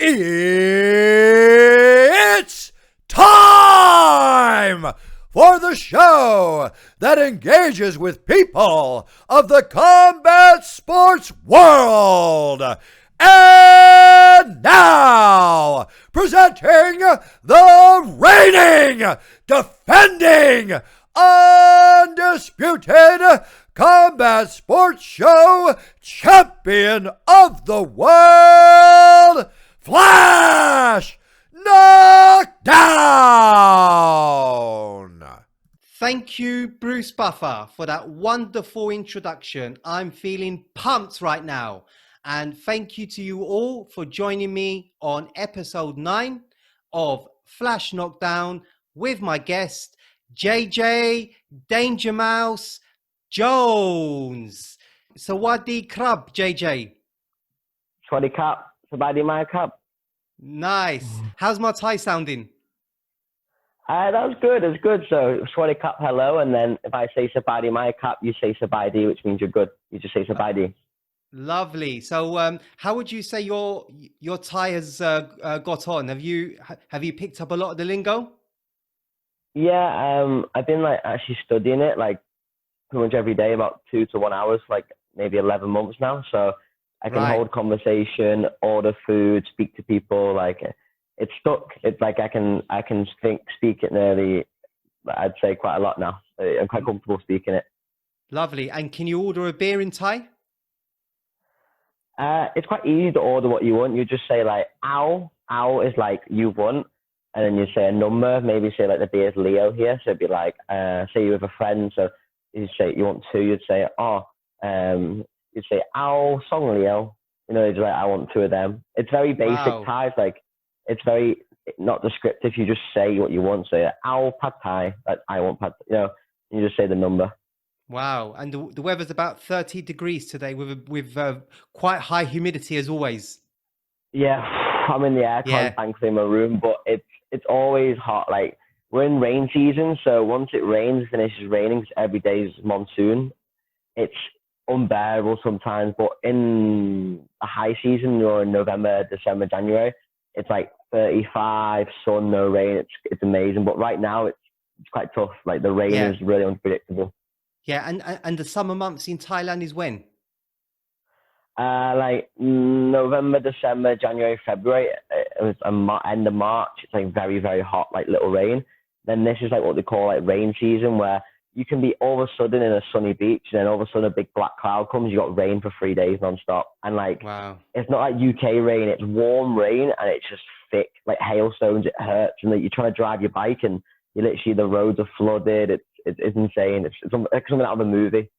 It's time for the show that engages with people of the combat sports world. And now, presenting the reigning, defending, undisputed combat sports show champion of the world, Flash Knockdown. Thank you, Bruce Buffer, for that wonderful introduction. I'm feeling pumped right now. And thank you to you all for joining me on episode 9 of Flash Knockdown with my guest, JJ Danger Mouse Jones. Sawadee Krab, JJ. Sawadee Krab, Sawadee my Krab. Nice. How's my Thai sounding? That was good. It was good. So Sawadee Krab, hello, and then if I say Sawadee my Krab, you say Sawadee, which means you're good. You just say Sawadee. Lovely. So, how would you say your Thai has got on? Have you picked up a lot of the lingo? Yeah, I've been actually studying it pretty much every day, about 2 to 1 hours, maybe 11 months now. So I can hold conversation, order food, speak to people. It's stuck. It's I can speak it nearly, I'd say, quite a lot now. I'm quite comfortable speaking it. Lovely. And can you order a beer in Thai? It's quite easy to order what you want. You just say ow. Ow is you want. And then you say a number, maybe say the beer's Leo here. So it'd be say you're with a friend. So you say you want 2, you'd say, you'd say, ow, song Leo. It's I want 2 of them. It's very basic Thai. It's very not descriptive. You just say what you want. So ow, pad Thai. I want pad, you just say the number. Wow. And the weather's about 30 degrees today with quite high humidity as always. Yeah, I'm in the aircon, thankfully, in my room, but it's always hot. We're in rain season, so once it rains, it finishes raining, every day is monsoon. It's unbearable sometimes, but in a high season, or in November, December, January, it's 35, sun, no rain. It's amazing, but right now it's quite tough. The rain is really unpredictable. Yeah, and the summer months in Thailand is when? November, December, January, February. It was end of March. It's very, very hot, little rain. Then this is what they call rain season, where you can be all of a sudden in a sunny beach, and then all of a sudden a big black cloud comes. You got rain for 3 days nonstop, and wow. It's not UK rain. It's warm rain, and it's just thick, hailstones. It hurts, and you're trying to drive your bike, and you literally the roads are flooded. It's insane. It's something out of a movie.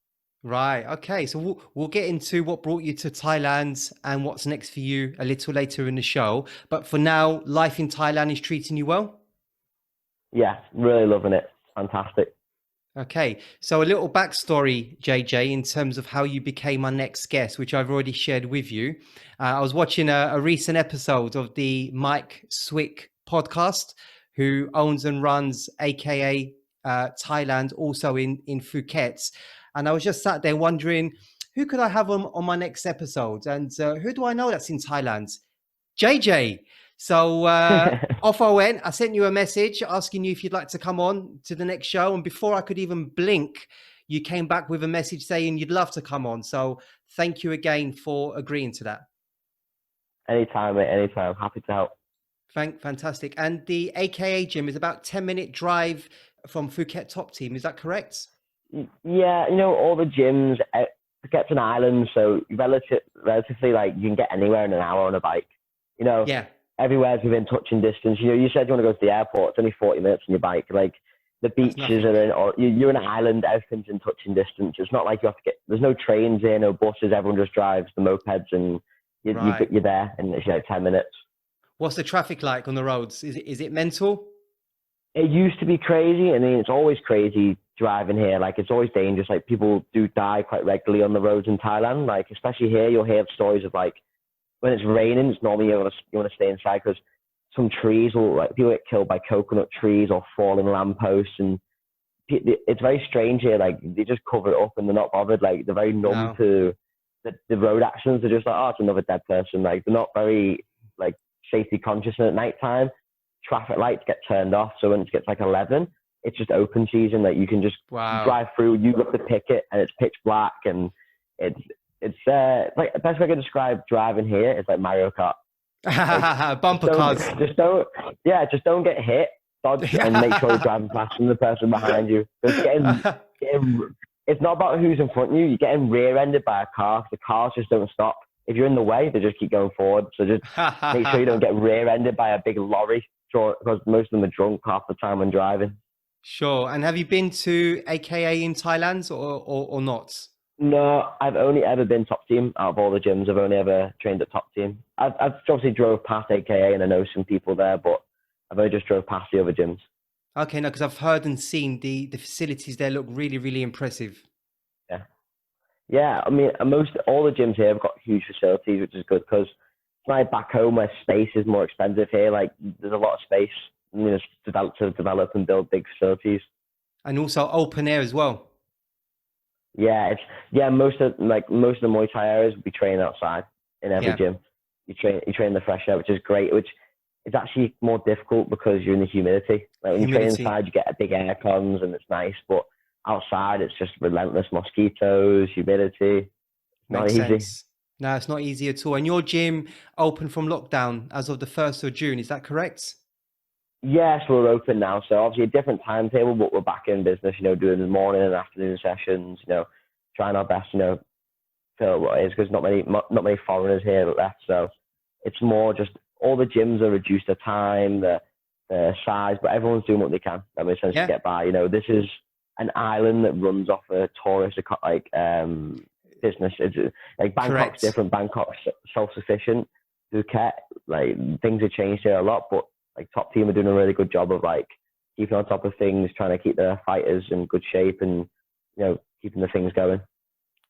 Right. Okay. So we'll get into what brought you to Thailand and what's next for you a little later in the show. But for now, life in Thailand is treating you well? Yeah, really loving it. Fantastic. Okay. So a little backstory, JJ, in terms of how you became our next guest, which I've already shared with you. I was watching a recent episode of the Mike Swick podcast, who owns and runs AKA Thailand, also in Phuket. And I was just sat there wondering, who could I have on my next episode? And who do I know that's in Thailand? JJ. So off I went. I sent you a message asking you if you'd like to come on to the next show. And before I could even blink, you came back with a message saying you'd love to come on. So thank you again for agreeing to that. Anytime, mate. Anytime. Happy to help. Fantastic. And the AKA gym is about 10-minute drive from Phuket Top Team. Is that correct? Yeah, all the gyms, Phuket's an island, so relatively, you can get anywhere in an hour on a bike. Everywhere's within touching distance. You said you want to go to the airport, it's only 40 minutes on your bike. The beaches are in, or you're in an island, everything's in touching distance. It's not like you have to there's no trains here, no buses, everyone just drives the mopeds, and you're there, and it's 10 minutes. What's the traffic like on the roads? Is it mental? It used to be crazy. I mean, it's always crazy driving here. It's always dangerous. People do die quite regularly on the roads in Thailand. Especially here, you'll hear stories of when it's raining, it's normally you want to stay inside because some trees will people get killed by coconut trees or falling lampposts, and it's very strange here. They just cover it up and they're not bothered. They're very numb to the road accidents. They're just it's another dead person. They're not very safety conscious. And at night time, traffic lights get turned off. So when it gets like 11, it's just open season. Like you can just drive through, you look the picket and it's pitch black, and it's like the best way I can describe driving here is like Mario Kart. Like, bumper cars. Just don't get hit, dodge, and make sure you're driving faster than the person behind you. It's not about who's in front of you. You're getting rear-ended by a car. The cars just don't stop. If you're in the way, they just keep going forward. So just make sure you don't get rear-ended by a big lorry, because most of them are drunk half the time when driving. Sure. And have you been to AKA in Thailand or not? No, I've only ever been Top Team. Out of all the gyms, I've only ever trained at Top Team. I've obviously drove past AKA and I know some people there, but I've only just drove past the other gyms. Okay, no, because I've heard and seen the facilities there look really, really impressive. Yeah. I mean, all the gyms here have got huge facilities, which is good, because it's like back home where space is more expensive. Here, like there's a lot of space, to develop and build big facilities, and also open air as well. Yeah, most of the Muay Thai areas will be training outside in every gym. You train in the fresh air, which is great. Which is actually more difficult because you're in the humidity. Like when you train inside, you get a big air cons and it's nice, but outside it's just relentless mosquitoes, humidity. Not easy. No, it's not easy at all. And your gym open from lockdown as of the 1st of June, is that correct? Yes, we're open now. So obviously a different timetable, but we're back in business, doing the morning and afternoon sessions, trying our best, fill what it is, because not many foreigners here left. So it's more just all the gyms are reduced the time, the size, but everyone's doing what they can. That makes sense to get by. This is an island that runs off a tourist business. It's like Bangkok's different. Bangkok's self-sufficient. Phuket, like things have changed here a lot, but like Top Team are doing a really good job of like keeping on top of things, trying to keep their fighters in good shape, and keeping the things going.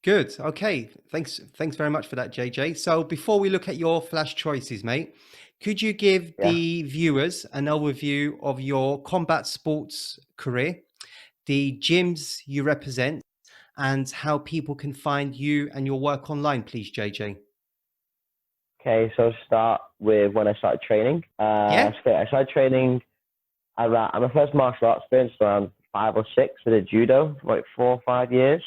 Good. Okay. Thanks very much for that, JJ. So before we look at your flash choices, mate, could you give the viewers an overview of your combat sports career, the gyms you represent, and how people can find you and your work online, please, JJ? Okay, so I'll start with when I started training. I started training around, my first martial arts experience around 5 or 6. I did judo for like 4 or 5 years.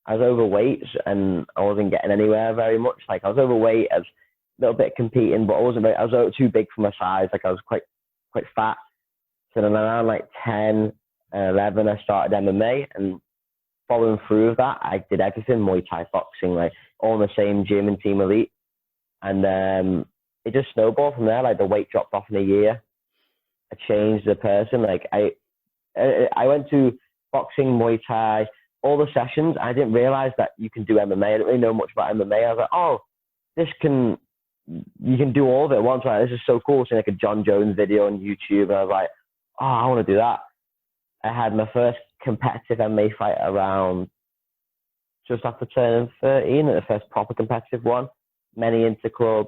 I was overweight and I wasn't getting anywhere very much. Like I was overweight, I was a little bit competing, but I was too big for my size. Like I was quite fat. So then around like 10 and 11, I started MMA, and following through with that, I did everything, Muay Thai, boxing, like all in the same gym and Team Elite. And it just snowballed from there. Like the weight dropped off in a year. I changed the person. Like I went to boxing, Muay Thai, all the sessions. I didn't realize that you can do MMA. I didn't really know much about MMA. I was like, you can do all of it at once. Right? This is so cool. Seeing like a John Jones video on YouTube. And I was like, I want to do that. I had my first competitive MMA fight around just after turning 13, the first proper competitive one. Many interclubs,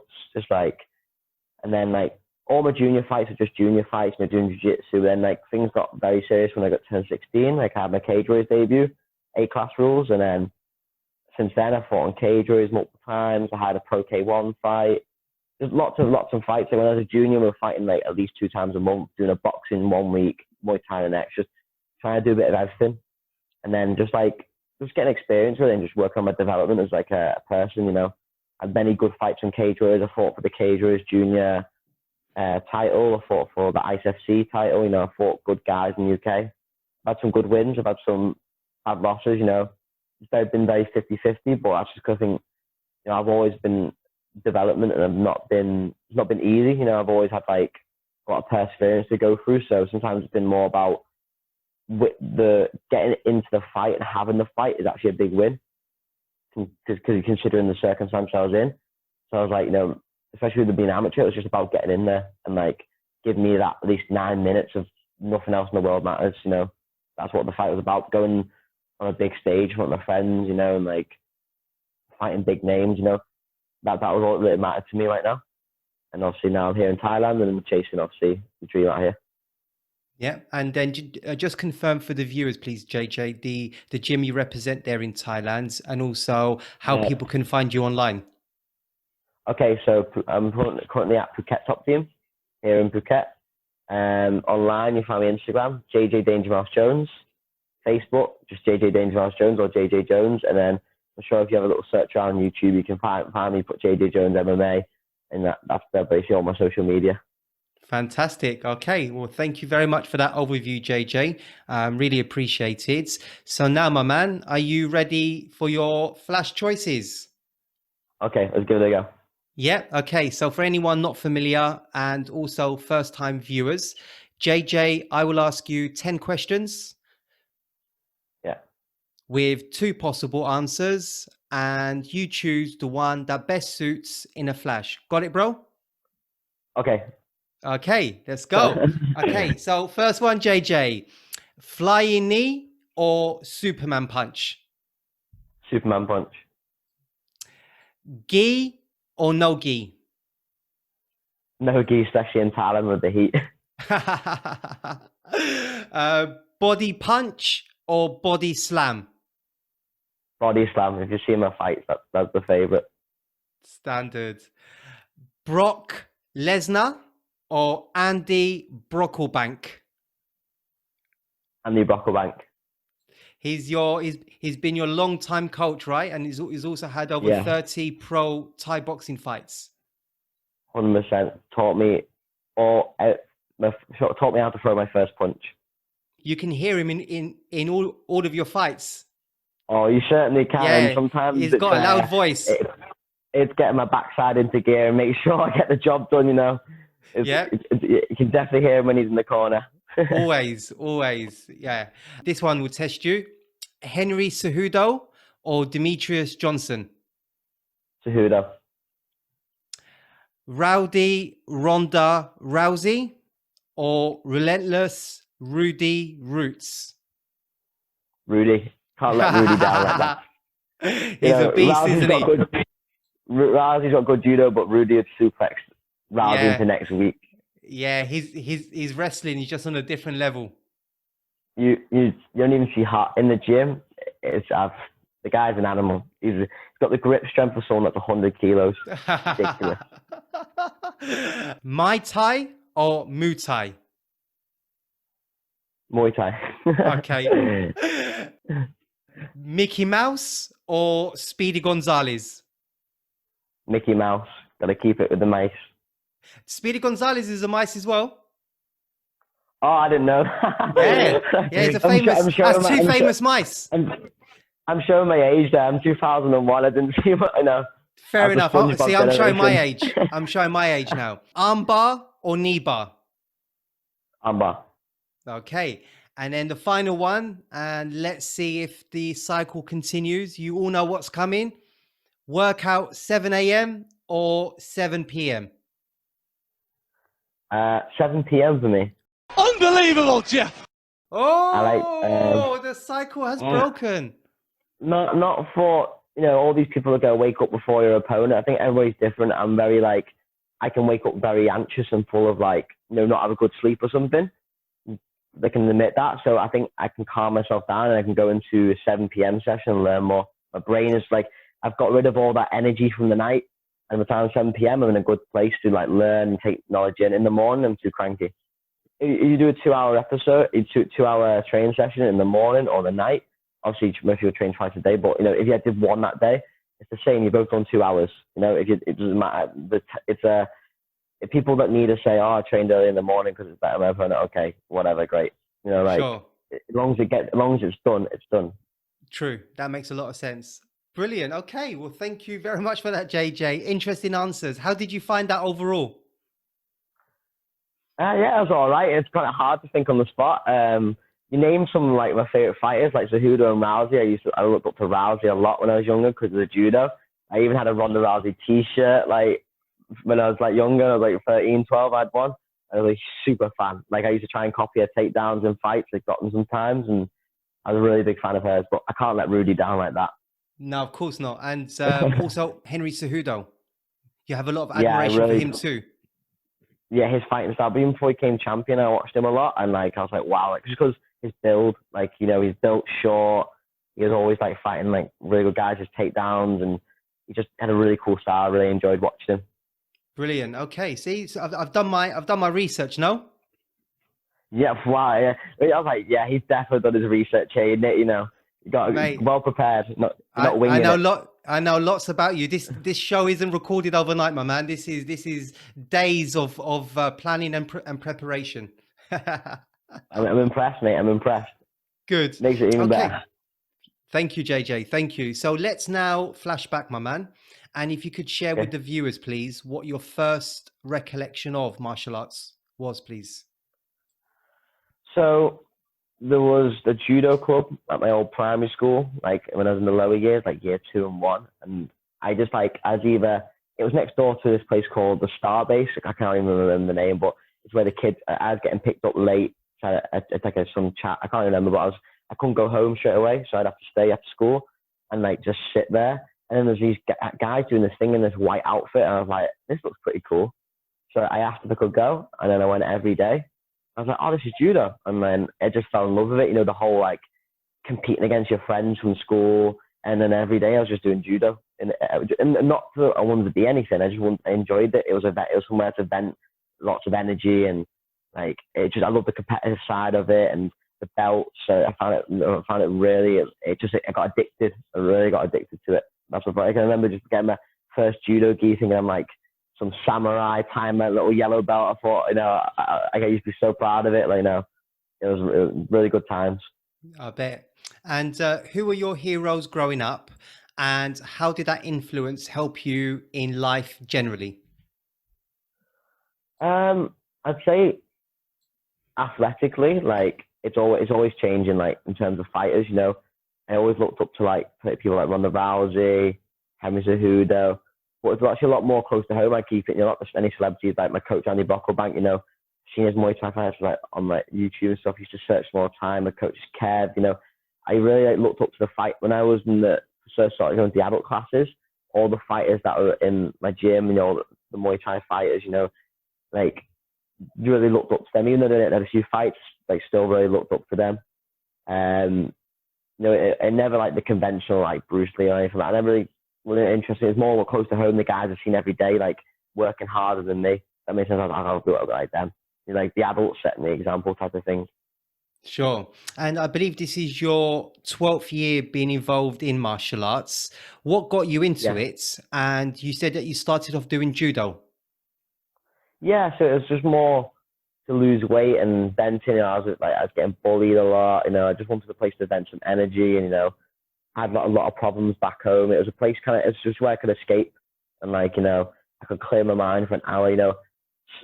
and then like all my junior fights are just junior fights, doing jiu-jitsu. Then like things got very serious when I got turned 16. Like I had my cage warriors debut, A-class rules, and then since then I fought on cage warriors multiple times. I had a pro K1 fight. There's lots of fights. So when I was a junior, we were fighting like at least 2 times a month, doing a boxing 1 week, Muay Thai the next, just trying to do a bit of everything. And then just getting experience with it and just working on my development as like a person, I had many good fights on cage warriors. I fought for the cage warriors junior title. I fought for the ISFC title. I fought good guys in the UK. I've had some good wins. I've had some bad losses. It's been very 50-50, but that's just because I think I've always been development, and it's not been easy. I've always had like a lot of perseverance to go through. So sometimes it's been more about the getting into the fight, and having the fight is actually a big win. Because considering the circumstance I was in. So I was like, especially with being amateur, it was just about getting in there and like give me that at least 9 minutes of nothing else in the world matters. That's what the fight was about. Going on a big stage in front of my friends, and like fighting big names, that was all that really mattered to me right now. And obviously now I'm here in Thailand and I'm chasing obviously the dream out here. Yeah, and then just confirm for the viewers, please, JJ, the gym you represent there in Thailand, and also how people can find you online. Okay, so I'm currently at Phuket Top Team here in Phuket. Online, you find me on Instagram, JJ Danger Mouse Jones. Facebook, just JJ Danger Mouse Jones or JJ Jones. And then I'm sure if you have a little search around YouTube, you can find me, put JJ Jones MMA, and that's basically all my social media. Fantastic. Okay. Well, thank you very much for that overview, JJ. Really appreciate it. So now, my man, are you ready for your flash choices? Okay, let's give it a go. Yeah. Okay. So for anyone not familiar and also first time viewers, JJ, I will ask you 10 questions. Yeah. With 2 possible answers, and you choose the one that best suits in a flash. Got it, bro? Okay. Okay, let's go. Okay, so first one, JJ. Flying knee or Superman punch? Superman punch. Gi or no gi? No gi, especially in Thailand with the heat. Body punch or body slam? Body slam. If you see my fights, that's the favorite. Standard. Brock Lesnar or Andy Brocklebank? Andy Brocklebank. He's been your long-time coach, right? And he's also had over 30 pro Thai boxing fights. 100%. Taught me how to throw my first punch. You can hear him in all of your fights. Oh, you certainly can. Yeah, and sometimes he's got a loud voice. It's getting my backside into gear and make sure I get the job done, you know. You can definitely hear him when he's in the corner. Always. Yeah. This one will test you. Henry Cejudo or Demetrius Johnson? Cejudo. Rowdy Ronda Rousey or Relentless Rudy Roots? Rudy. Can't let Rudy down like that. He's a beast, isn't he? Rousey's got good judo, but Rudy would suplex Rousey into next week. Yeah, he's wrestling. He's just on a different level. You don't even see heart in the gym. The guy's an animal. He's got the grip strength of someone that's 100 kilos. Ridiculous. Muay Thai or Muay Thai? Muay Thai. Okay. Mickey Mouse or Speedy Gonzalez? Mickey Mouse. Gotta keep it with the mice. Speedy Gonzalez is a mice as well. Oh, I didn't know. Yeah, he's a famous. Has 2 famous mice. I'm showing my age there. I'm 2001. I didn't see what I know. Fair enough. See, I'm showing my age. I'm showing my age now. Arm bar or knee bar? Arm bar. Okay. And then the final one, and let's see if the cycle continues. You all know what's coming. Workout 7 a.m. or 7 p.m.? 7 p.m. for me. Unbelievable, Jeff. Oh, the cycle has broken. Not for, all these people are going to wake up before your opponent. I think everybody's different. I'm very I can wake up very anxious and full of not have a good sleep or something. They can admit that. So I think I can calm myself down and I can go into a 7 p.m. session and learn more. My brain is I've got rid of all that energy from the night. And by the time 7 p.m., I'm in a good place to learn and take knowledge in. In the morning, I'm too cranky. You do a 2-hour episode, a 2-hour training session in the morning or the night. Obviously, if you're trained twice a day, but if you did one that day, it's the same. You're both on 2 hours. It doesn't matter. If people that need to say, "Oh, I trained early in the morning because it's better," my opponent, okay, whatever, great. Sure. As long as it's done, it's done. True. That makes a lot of sense. Brilliant. Okay. Well, thank you very much for that, JJ. Interesting answers. How did you find that overall? Yeah, it was all right. It's kind of hard to think on the spot. You named some of my favorite fighters, like Cejudo and Rousey. I looked up to Rousey a lot when I was younger because of the judo. I even had a Ronda Rousey T-shirt. When I was younger, I was 13, 12. I had one. I was a super fan. I used to try and copy her takedowns in fights. I've got them sometimes, and I was a really big fan of hers. But I can't let Rudy down like that. No, of course not. And also Henry Cejudo. You have a lot of admiration for him too. Yeah, his fighting style. But even before he became champion, I watched him a lot, and I was like, wow, just because his build, he's built short. He was always fighting really good guys, his takedowns, and he just had a really cool style. I really enjoyed watching him. Brilliant. Okay, see, so I've done my research. No. Yeah, wow. Yeah, I was like, yeah, he's definitely done his research here, you know. You got Mate, well prepared, not I winging know it. I know lots about you. This show isn't recorded overnight, my man. This is days of planning and preparation. I'm impressed, mate. I'm impressed. Good. Makes it even Okay. better. Thank you, JJ. Thank you. So let's now flash back, my man. And if you could share with Okay. the viewers, please, what your first recollection of martial arts was, please. So there was the judo club at my old primary school, like when I was in the lower years, like year 2 and 1. And I just like, it was next door to this place called the Starbase. I can't even remember the name, but it's where the kids, I was getting picked up late. So it's like some chat. I can't remember, but I couldn't go home straight away. So I'd have to stay after school and like just sit there. And then there's these guys doing this thing in this white outfit. And I was like, this looks pretty cool. So I asked if I could go. And then I went every day. I was like, oh, this is judo. And then I just fell in love with it. You know, the whole like competing against your friends from school. And then every day I was just doing judo. And not that I wanted to be anything. I enjoyed it. It was somewhere to vent lots of energy. And like, I love the competitive side of it and the belts. So I found it really, I got addicted. I really got addicted to it. That's what I can remember just getting my first judo gi thinking I'm like some samurai tying my little yellow belt. I thought, you know, I used to be so proud of it. Like, you know, it was really good times. I bet. And who were your heroes growing up? And how did that influence help you in life generally? I'd say athletically, like it's always changing. Like in terms of fighters, you know, I always looked up to like people like Ronda Rousey, Henry Cejudo. But it's actually a lot more close to home. I keep it, you know, not just any celebrities like my coach Andy Brocklebank, you know, seeing his Muay Thai fights like on like YouTube and stuff. Used to search more time. My coach is Kev, you know. I really like, looked up to the fight when I was in the first started going to the adult classes. All the fighters that were in my gym, you know, the Muay Thai fighters, you know, like really looked up to them. Even though they didn't have a few fights, like still really looked up to them. You know, I never like the conventional like Bruce Lee or anything like that. I never really interested. It's more close to home. The guys I've seen every day, like working harder than me. That makes sense. I'll do it like them. You know, like the adults setting the example type of thing. Sure. And I believe this is your 12th year being involved in martial arts. What got you into it? And you said that you started off doing judo. Yeah, so it was just more to lose weight and venting. You know, I was getting bullied a lot. You know, I just wanted a place to vent some energy, and you know, I had a lot of problems back home. It was a place it's just where I could escape and like, you know, I could clear my mind for an hour. You know,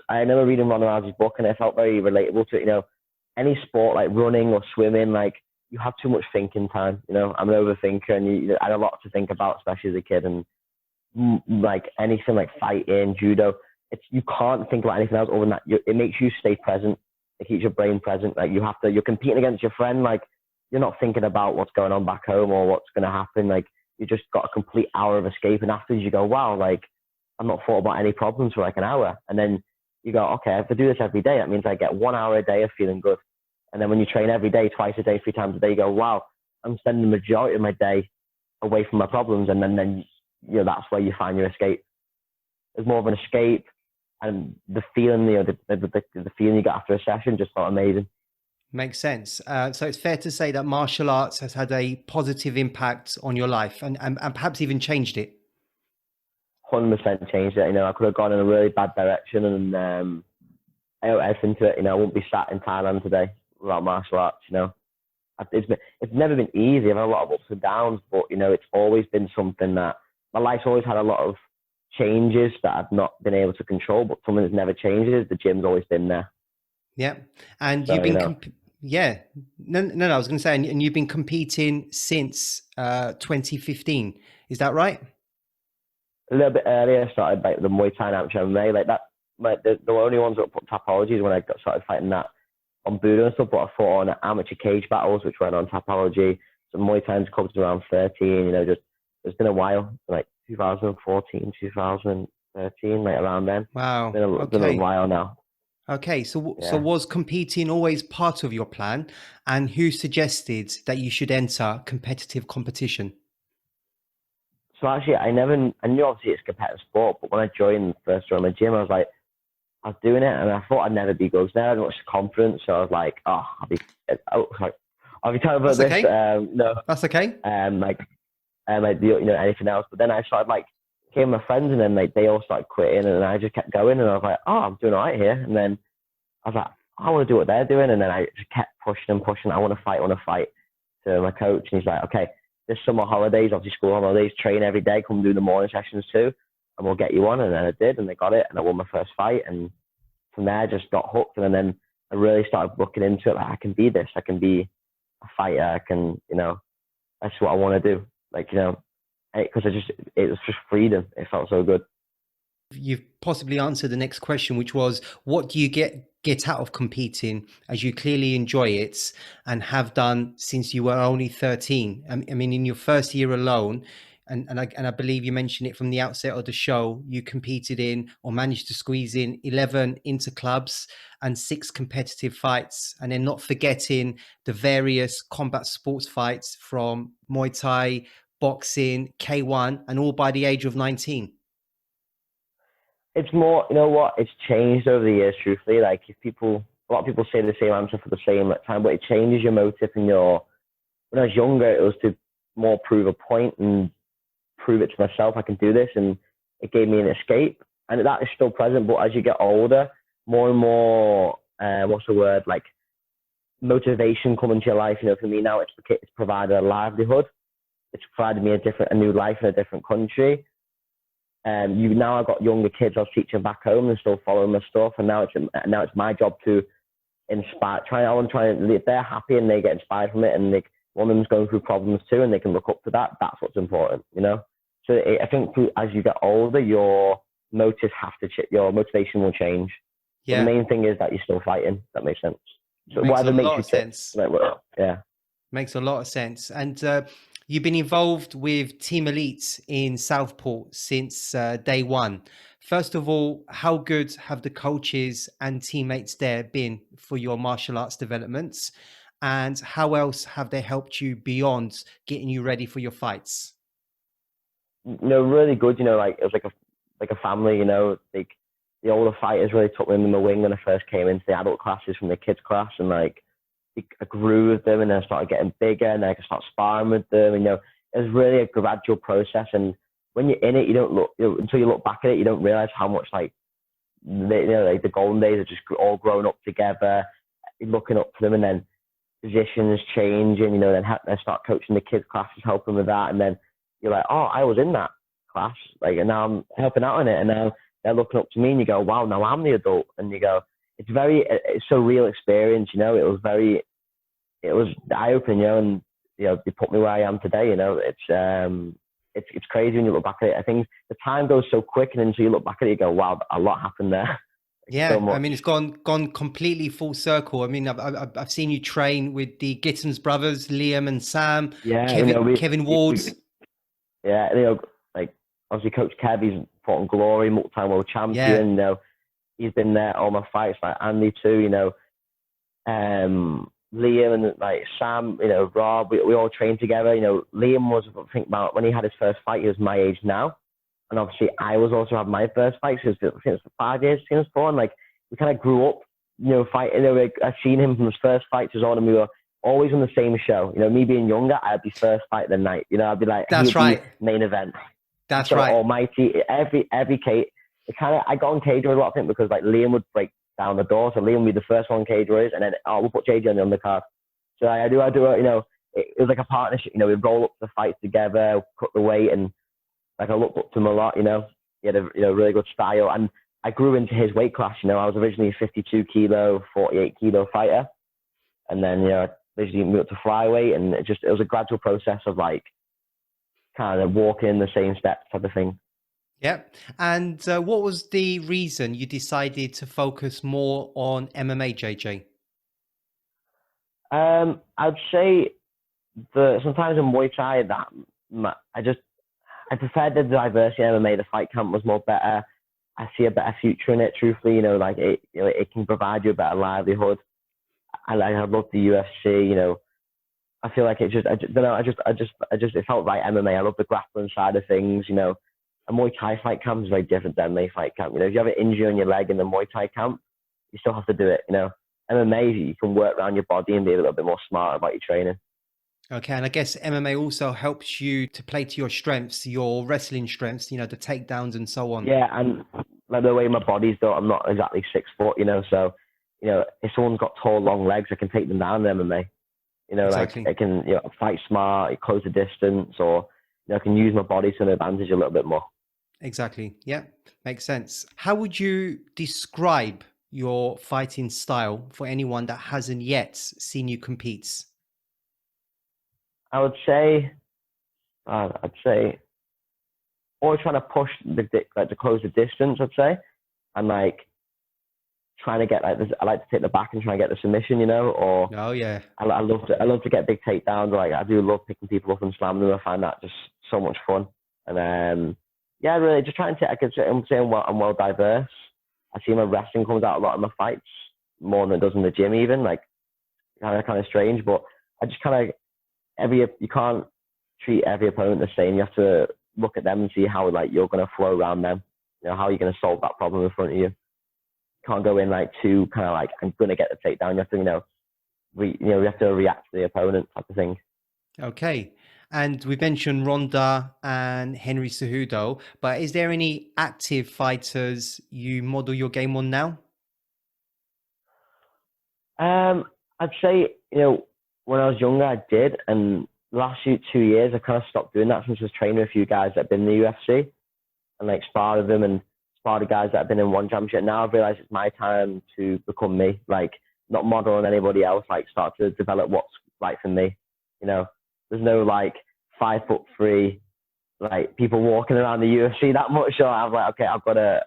I remember reading Ronda Rousey's book, and I felt very relatable to it. You know, any sport like running or swimming, like you have too much thinking time. You know, I'm an overthinker, and I had a lot to think about, especially as a kid. And like anything like fighting, judo, you can't think about anything else other than that. It makes you stay present. It keeps your brain present. Like you're competing against your friend. Like you're not thinking about what's going on back home or what's going to happen. Like you just got a complete hour of escape, and afterwards you go, wow, like I've not thought about any problems for like an hour. And then you go, okay, if I do this every day, that means I get 1 hour a day of feeling good. And then when you train every day, twice a day, 3 times a day, you go, wow, I'm spending the majority of my day away from my problems. And then you know, that's where you find your escape. There's more of an escape, and the feeling, you know, the feeling you get after a session just felt amazing. Makes sense. So it's fair to say that martial arts has had a positive impact on your life and perhaps even changed it. 100% changed it. You know, I could have gone in a really bad direction, and I owe everything to it. You know, I wouldn't be sat in Thailand today without martial arts. You know, it's never been easy. I've had a lot of ups and downs, but you know, it's always been something that my life's always had a lot of changes that I've not been able to control. But something that's never changed is the gym's always been there. Yeah, and So, you've been you know. no. I was going to say, and you've been competing since 2015. Is that right? A little bit earlier, I started like the Muay Thai and Amateur MMA, like that. Like the only ones that put Tapology is when I got started fighting that on Buddha and stuff. But I fought on amateur cage battles, which went on Tapology. So Muay Thai's comes around 13. You know, just it's been a while, like 2014, 2013, like around then. Wow. It's been a while now. Okay, so was competing always part of your plan? And who suggested that you should enter competitive competition? So actually, I knew obviously it's competitive sport, but when I first joined my gym, I was doing it, and I thought I'd never be good. So now I had much confidence, so I was like, oh, I'll be telling about That's this. okay. No, That's okay. anything else. But then I started came with my friends, and then they all started quitting, and I just kept going, and I was like, oh, I'm doing all right here. And then I was like, I want to do what they're doing, and then I just kept pushing and pushing. I want to fight. To my coach, and he's like, okay, this summer holidays, obviously school holidays, train every day, come do the morning sessions too, and we'll get you on. And then I did, and they got it, and I won my first fight, and from there I just got hooked, and then I really started looking into it. I can be this, I can be a fighter, I can, that's what I want to do. Because it was just freedom. It felt so good. You've possibly answered the next question, which was, what do you get out of competing, as you clearly enjoy it and have done since you were only 13? I mean, in your first year alone, and I believe you mentioned it from the outset of the show, you competed in, or managed to squeeze in, 11 inter clubs and 6 competitive fights, and then not forgetting the various combat sports fights from Muay Thai, boxing, K1, and all by the age of 19. It's more, it's changed over the years, truthfully. A lot of people say the same answer for the same time, but it changes your motive and when I was younger, it was to more prove a point and prove it to myself, I can do this, and it gave me an escape, and that is still present. But as you get older, more and more, motivation come into your life. For me now, it's provided a livelihood. It's provided me a new life in a different country. I've got younger kids I was teaching back home and still following my stuff, and now it's my job to inspire. If they're happy and they get inspired from it, and one of them's going through problems too, and they can look up to that. That's what's important, So I think as you get older, your motives your motivation will change. Yeah. But the main thing is that you're still fighting. That makes sense. So whatever makes you sense. Yeah. Makes a lot of sense. And you've been involved with Team Elite in Southport since day one. First of all, how good have the coaches and teammates there been for your martial arts developments? And how else have they helped you beyond getting you ready for your fights? Really good. It was like a family. The older fighters really took me in the wing when I first came into the adult classes from the kids class, and I grew with them, and then I started getting bigger, and I could start sparring with them. It was really a gradual process, and when you're in it, you don't look until you look back at it, you don't realize how much the golden days are just all grown up together, looking up to them, and then positions change, and then I start coaching the kids classes, helping with that, and then you're like, oh, I was in that class, and now I'm helping out on it, and now they're looking up to me, and you go, wow, now I'm the adult, and you go, it's a real experience, it was eye-opening, and they put me where I am today, it's crazy when you look back at it. I think the time goes so quick, and until you look back at it, you go, wow, a lot happened there. Yeah, so I mean, it's gone completely full circle. I mean, I've seen you train with the Gittins brothers, Liam and Sam, Kevin Ward. Obviously Coach Kev, he's fought in Glory, multi-time world champion. Yeah. He's been there all my fights, like Andy too. Liam and Sam, Rob, we all trained together. Liam was, I think about when he had his first fight, he was my age now. And obviously I was also having my first fight, so it was 5 years since born. We kind of grew up, fighting. I've seen him from his first fights on, and we were always on the same show. Me being younger, I'd be first fight of the night. I'd be like, that's right, main event. That's right. Almighty, every cage. I got on cage with a lot, I think, because Liam would break down the door, so Liam would be the first one cage raised, and then we'll put JJ on the undercard. So I do it. It was like a partnership. We'd roll up the fights together, cut the weight, and I looked up to him a lot. He had a really good style, and I grew into his weight class. I was originally a 52 kilo, 48 kilo fighter, and then originally moved up to flyweight, and it was a gradual process of kind of walking in the same steps type of thing. Yeah. And what was the reason you decided to focus more on MMA, JJ? I'd say that sometimes in Muay Thai, I preferred the diversity in MMA. The fight camp was more better. I see a better future in it, truthfully. It can provide you a better livelihood. I love the UFC, I feel like it just, I don't know, it felt right MMA. I love the grappling side of things, you know. A Muay Thai fight camp is very different than MMA fight camp. You know, if you have an injury on your leg in the Muay Thai camp, you still have to do it, you know. MMA, you can work around your body and be a little bit more smart about your training. Okay, and I guess MMA also helps you to play to your strengths, your wrestling strengths, you know, the takedowns and so on. Yeah, and like the way my body's built, I'm not exactly 6 foot, you know, so, you know, if someone's got tall, long legs, I can take them down in MMA. You know, Exactly. like I can, you know, fight smart, close the distance, or, you know, I can use my body to an advantage a little bit more. Exactly. Yeah, makes sense. How would you describe your fighting style for anyone that hasn't yet seen you compete? I would say, always trying to push to close the distance, I'd say, and like trying to get like this. I like to take the back and try and get the submission, you know, or Oh yeah. I love to get big takedowns. Like I do love picking people up and slamming them. I find that just so much fun. And yeah, really just trying to. I'm saying I'm well diverse. I see my wrestling comes out a lot in my fights more than it does in the gym. Even like kind of strange, but I just kind of you can't treat every opponent the same. You have to look at them and see how like you're going to flow around them. You know, how you're going to solve that problem in front of you. Can't go in like too kind of like I'm going to get the takedown. You have to, you have to react to the opponent type of thing. Okay. And we mentioned Ronda and Henry Cejudo, but is there any active fighters you model your game on now? I'd say, you know, when I was younger, I did, and the last 2 years, I kind of stopped doing that since I was training with a few guys that have been in the UFC and like sparred with them and sparred the guys that have been in one championship. Now I've realized it's my time to become me, like not model on anybody else, like start to develop what's right for me. You know, there's no like 5'3", like people walking around the UFC that much. So I'm like, okay, I've got to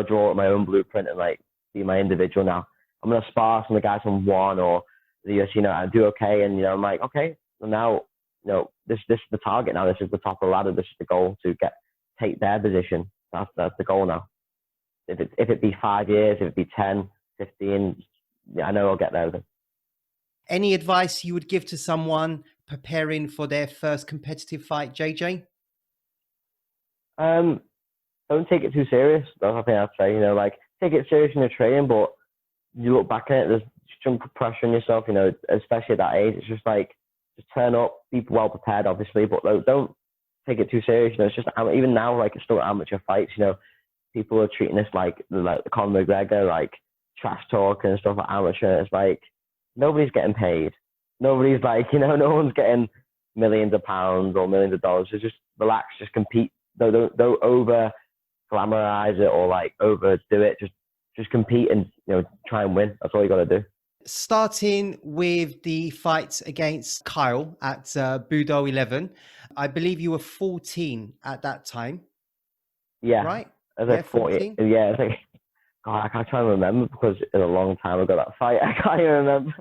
draw up my own blueprint and like be my individual now. I'm gonna spar some of the guys from one or the UFC, you know, I do okay, and you know, I'm like, okay, well now, you know, this is the target now. This is the top of the ladder. This is the goal to take their position. That's the goal now. If it be 5 years, if it be 10, 15, yeah, I know I'll get there. Any advice you would give to someone preparing for their first competitive fight, JJ? Don't take it too serious. That's the thing I'd say. You know, like take it serious in your training, but you look back at it, there's some pressure on yourself. You know, especially at that age, it's just like just turn up, be well prepared, obviously, but don't take it too serious. You know, it's just even now, like it's still amateur fights. You know, people are treating this like Conor McGregor, like trash talk and stuff like amateur. It's like nobody's getting paid. Nobody's like, you know, no one's getting millions of pounds or millions of dollars. So just relax, just compete. Don't over glamorize it or like overdo it. Just compete and, you know, try and win. That's all you got to do. Starting with the fight against Kyle at Budo 11, I believe you were 14 at that time. Yeah. Right? I was like 14. Yeah, I think. God, I can't try and remember because it's a long time ago that fight. I can't even remember.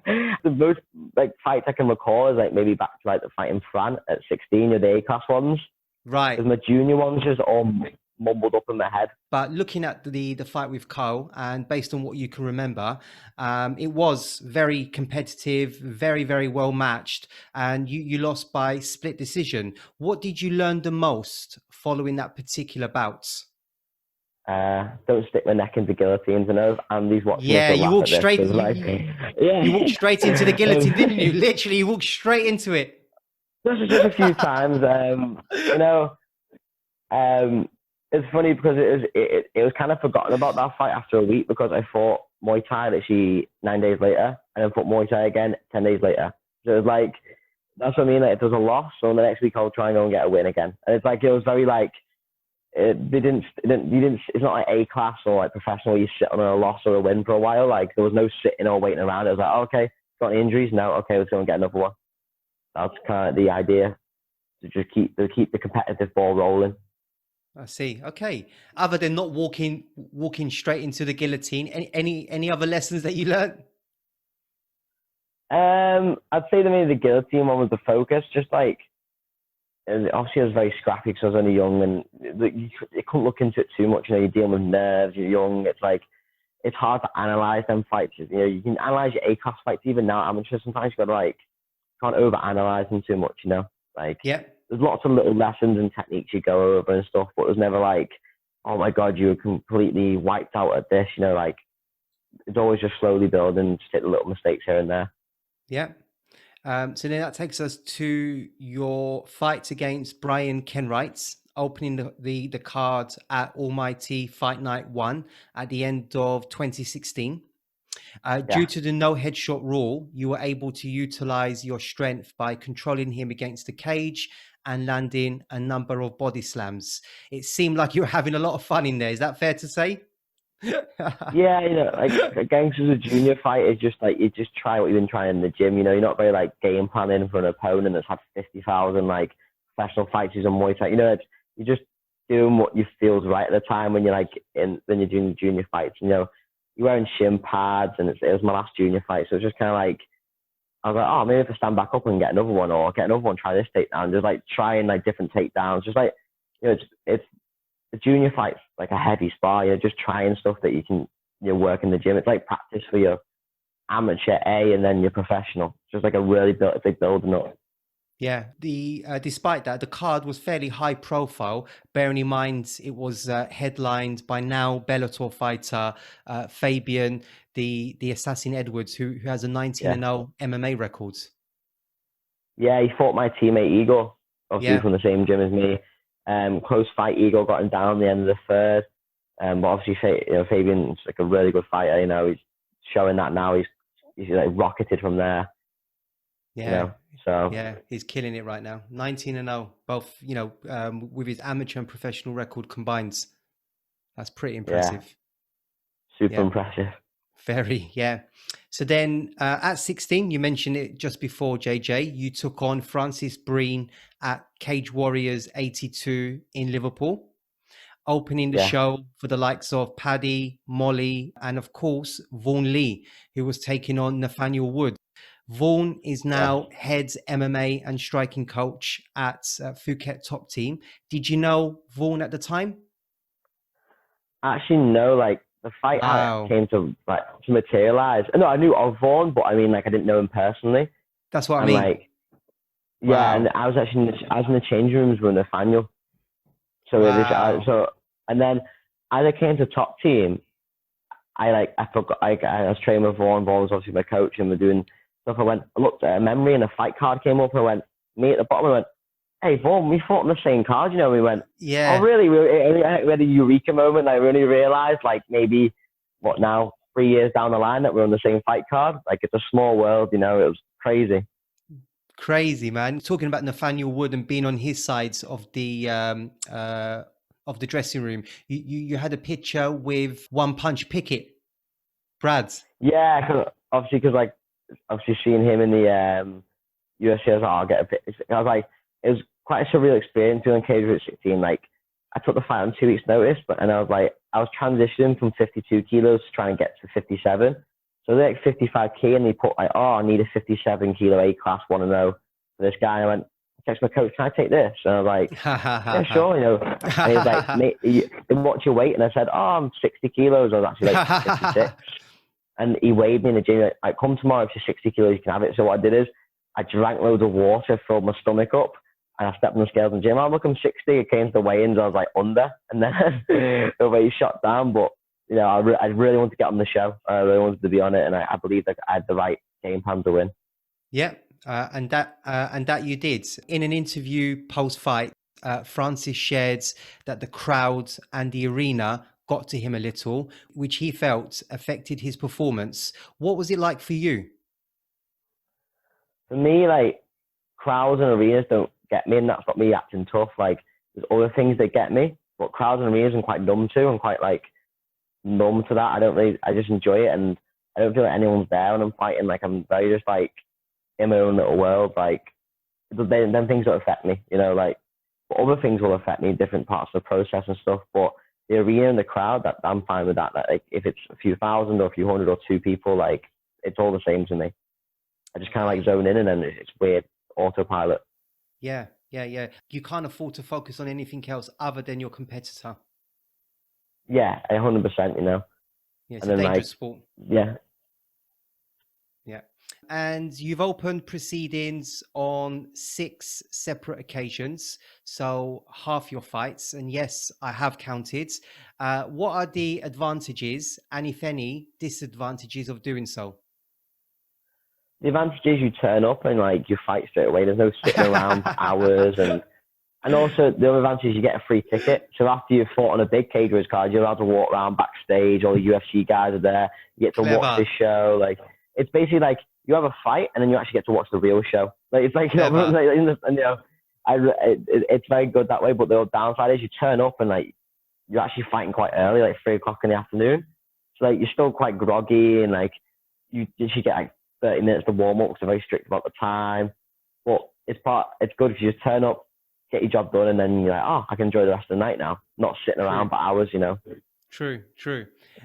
The most like fights I can recall is like maybe back to like the fight in France at 16, or the A-class ones. Right. Because my junior ones just all mumbled up in my head. But looking at the fight with Kyle, and based on what you can remember, it was very competitive, very, very well matched, and you lost by split decision. What did you learn the most following that particular bout? Don't stick my neck into guillotines. I know Andy's watching. Yeah, you walked straight. You walked straight into the guillotine, didn't you? Literally, you walked straight into it. Just a few times. You know, it's funny because it was kind of forgotten about that fight after a week because I fought Muay Thai literally 9 days later, and then fought Muay Thai again 10 days later. So it was like, that's what I mean. Like if there's a loss, so the next week I'll try and go and get a win again. And it's like it was very like. It's not like A-class or like professional. You sit on a loss or a win for a while. Like there was no sitting or waiting around. It was like, oh, okay, got any injuries? No, okay, let's go and get another one. That's kind of the idea, to just keep the competitive ball rolling. I see. Okay. Other than not walking straight into the guillotine, any other lessons that you learned? I'd say the guillotine one was the focus. Just like. Obviously, I was very scrappy because I was only young, and you couldn't look into it too much. You know, you're dealing with nerves. You're young. It's like it's hard to analyze them fights. You know, you can analyze your A-class fights even now. Amateur, sometimes you got to can't overanalyze them too much, you know. Like, Yeah. there's lots of little lessons and techniques you go over and stuff, but there's never like, oh my God, you were completely wiped out at this, you know, like, it's always just slowly building, just hit the little mistakes here and there. Yeah. So then that takes us to your fight against Brian Kenwright, opening the card at Almighty Fight Night 1 at the end of 2016. Due to the no headshot rule, you were able to utilize your strength by controlling him against the cage and landing a number of body slams. It seemed like you were having a lot of fun in there. Is that fair to say? Yeah, you know, like against as a junior fight is just like you just try what you've been trying in the gym. You know, you're not very like game planning for an opponent that's had 50,000 like professional fights on Muay Thai. You know, you're just doing what you feels right at the time when you're like when you're doing junior fights. You know, you're wearing shin pads, and it was my last junior fight, so it's just kind of like I was like, oh, maybe if I stand back up and get another one, or get another one, try this takedown, just like trying like different takedowns, just like you know, it's a junior fight's like a heavy spar. You're just trying stuff that you can work in the gym. It's like practice for your amateur A and then your professional. It's just like a really big building up. Yeah, despite that, the card was fairly high profile, bearing in mind it was headlined by now Bellator fighter Fabian, the Assassin Edwards, who has a 19-0 MMA record. Yeah, he fought my teammate Igor, obviously from the same gym as me. Close fight, Igor got him down the end of the third. But obviously, Fabian's like a really good fighter. You know, he's showing that now. He's like rocketed from there. Yeah. You know, so yeah, he's killing it right now. 19-0, both, you know, with his amateur and professional record combined. That's pretty impressive. Yeah. Super impressive. Very, yeah. So then at 16, you mentioned it just before, JJ, you took on Francis Breen at Cage Warriors 82 in Liverpool, opening the show for the likes of Paddy, Molly, and of course, Vaughan Lee, who was taking on Nathaniel Wood. Vaughan is now head MMA and striking coach at Phuket Top Team. Did you know Vaughan at the time? Actually, no, like the fight came to materialize. No, I knew of Vaughan, but I mean, like I didn't know him personally. That's what I mean. Like, and I was actually in the changing rooms with Nathaniel. So and then as I came to Top Team, I was training with Vaughan. Vaughan was obviously my coach, and we're doing stuff. I looked at a memory, and a fight card came up. And I went, me at the bottom. I went, hey Vaughan, we fought on the same card, you know. We went, oh really? We had a eureka moment. I really realized, like maybe 3 years down the line, that we're on the same fight card. Like it's a small world, you know. It was crazy. Crazy, man. Talking about Nathaniel Wood and being on his sides of the dressing room, you had a picture with One Punch Pickett, Brad. Yeah, because seeing him in the UFC, I was like, I'll get a picture. I was like, it was quite a surreal experience doing Cage at 16. Like, I took the fight on 2 weeks' notice, and I was transitioning from 52 kilos to trying to get to 57. So they're like 55 kg, and they put like, I need a 57 kilo A class 1-0 for this guy. And I went, I texted my coach, can I take this? And I was like, yeah, sure, you know. And he was like, mate, what's your weight? And I said, I'm 60 kilos. I was actually like 56. And he weighed me in the gym, like, come tomorrow, if you're 60 kilos, you can have it. So what I did is, I drank loads of water, filled my stomach up, and I stepped on the scales in the gym. I'm 60. It came to the weigh-ins, I was like under, and then the weight shot down. But you know, I really wanted to get on the show. I really wanted to be on it, and I believe that I had the right game plan to win. Yeah, and that you did. In an interview post-fight, Francis shared that the crowd and the arena got to him a little, which he felt affected his performance. What was it like for you? For me, like, crowds and arenas don't get me, and that's not me acting tough. Like, there's other things that get me, but crowds and arenas I'm quite numb to. I'm quite like numb to that. I just enjoy it, and I don't feel like anyone's there when I'm fighting. Like, I'm very just like in my own little world. Like, then things don't affect me, you know. Like, but other things will affect me in different parts of the process and stuff. But the arena and the crowd, that I'm fine with that. Like, if it's a few thousand or a few hundred or two people, like, it's all the same to me. I just kind of like zone in, and then it's weird autopilot. Yeah. You can't afford to focus on anything else other than your competitor. Yeah, 100%, you know. Yeah, it's a dangerous sport. Yeah. Yeah. And you've opened proceedings on 6 separate occasions, so half your fights. And yes, I have counted. What are the advantages, and if any, disadvantages of doing so? The advantage is you turn up and like you fight straight away. There's no sitting around for hours, and also the other advantage is you get a free ticket. So after you've fought on a big cage race card, you're allowed to walk around backstage. All the UFC guys are there. You get to watch this show. Like it's basically like you have a fight and then you actually get to watch the real show. Like it's like you know, it's very good that way. But the downside is you turn up and like you're actually fighting quite early, like 3 o'clock in the afternoon. So like you're still quite groggy and like you should get like 30 minutes to warm up because they're very strict about the time. But it's good if you just turn up, get your job done, and then you're like, oh, I can enjoy the rest of the night now, not sitting around for hours, you know. True.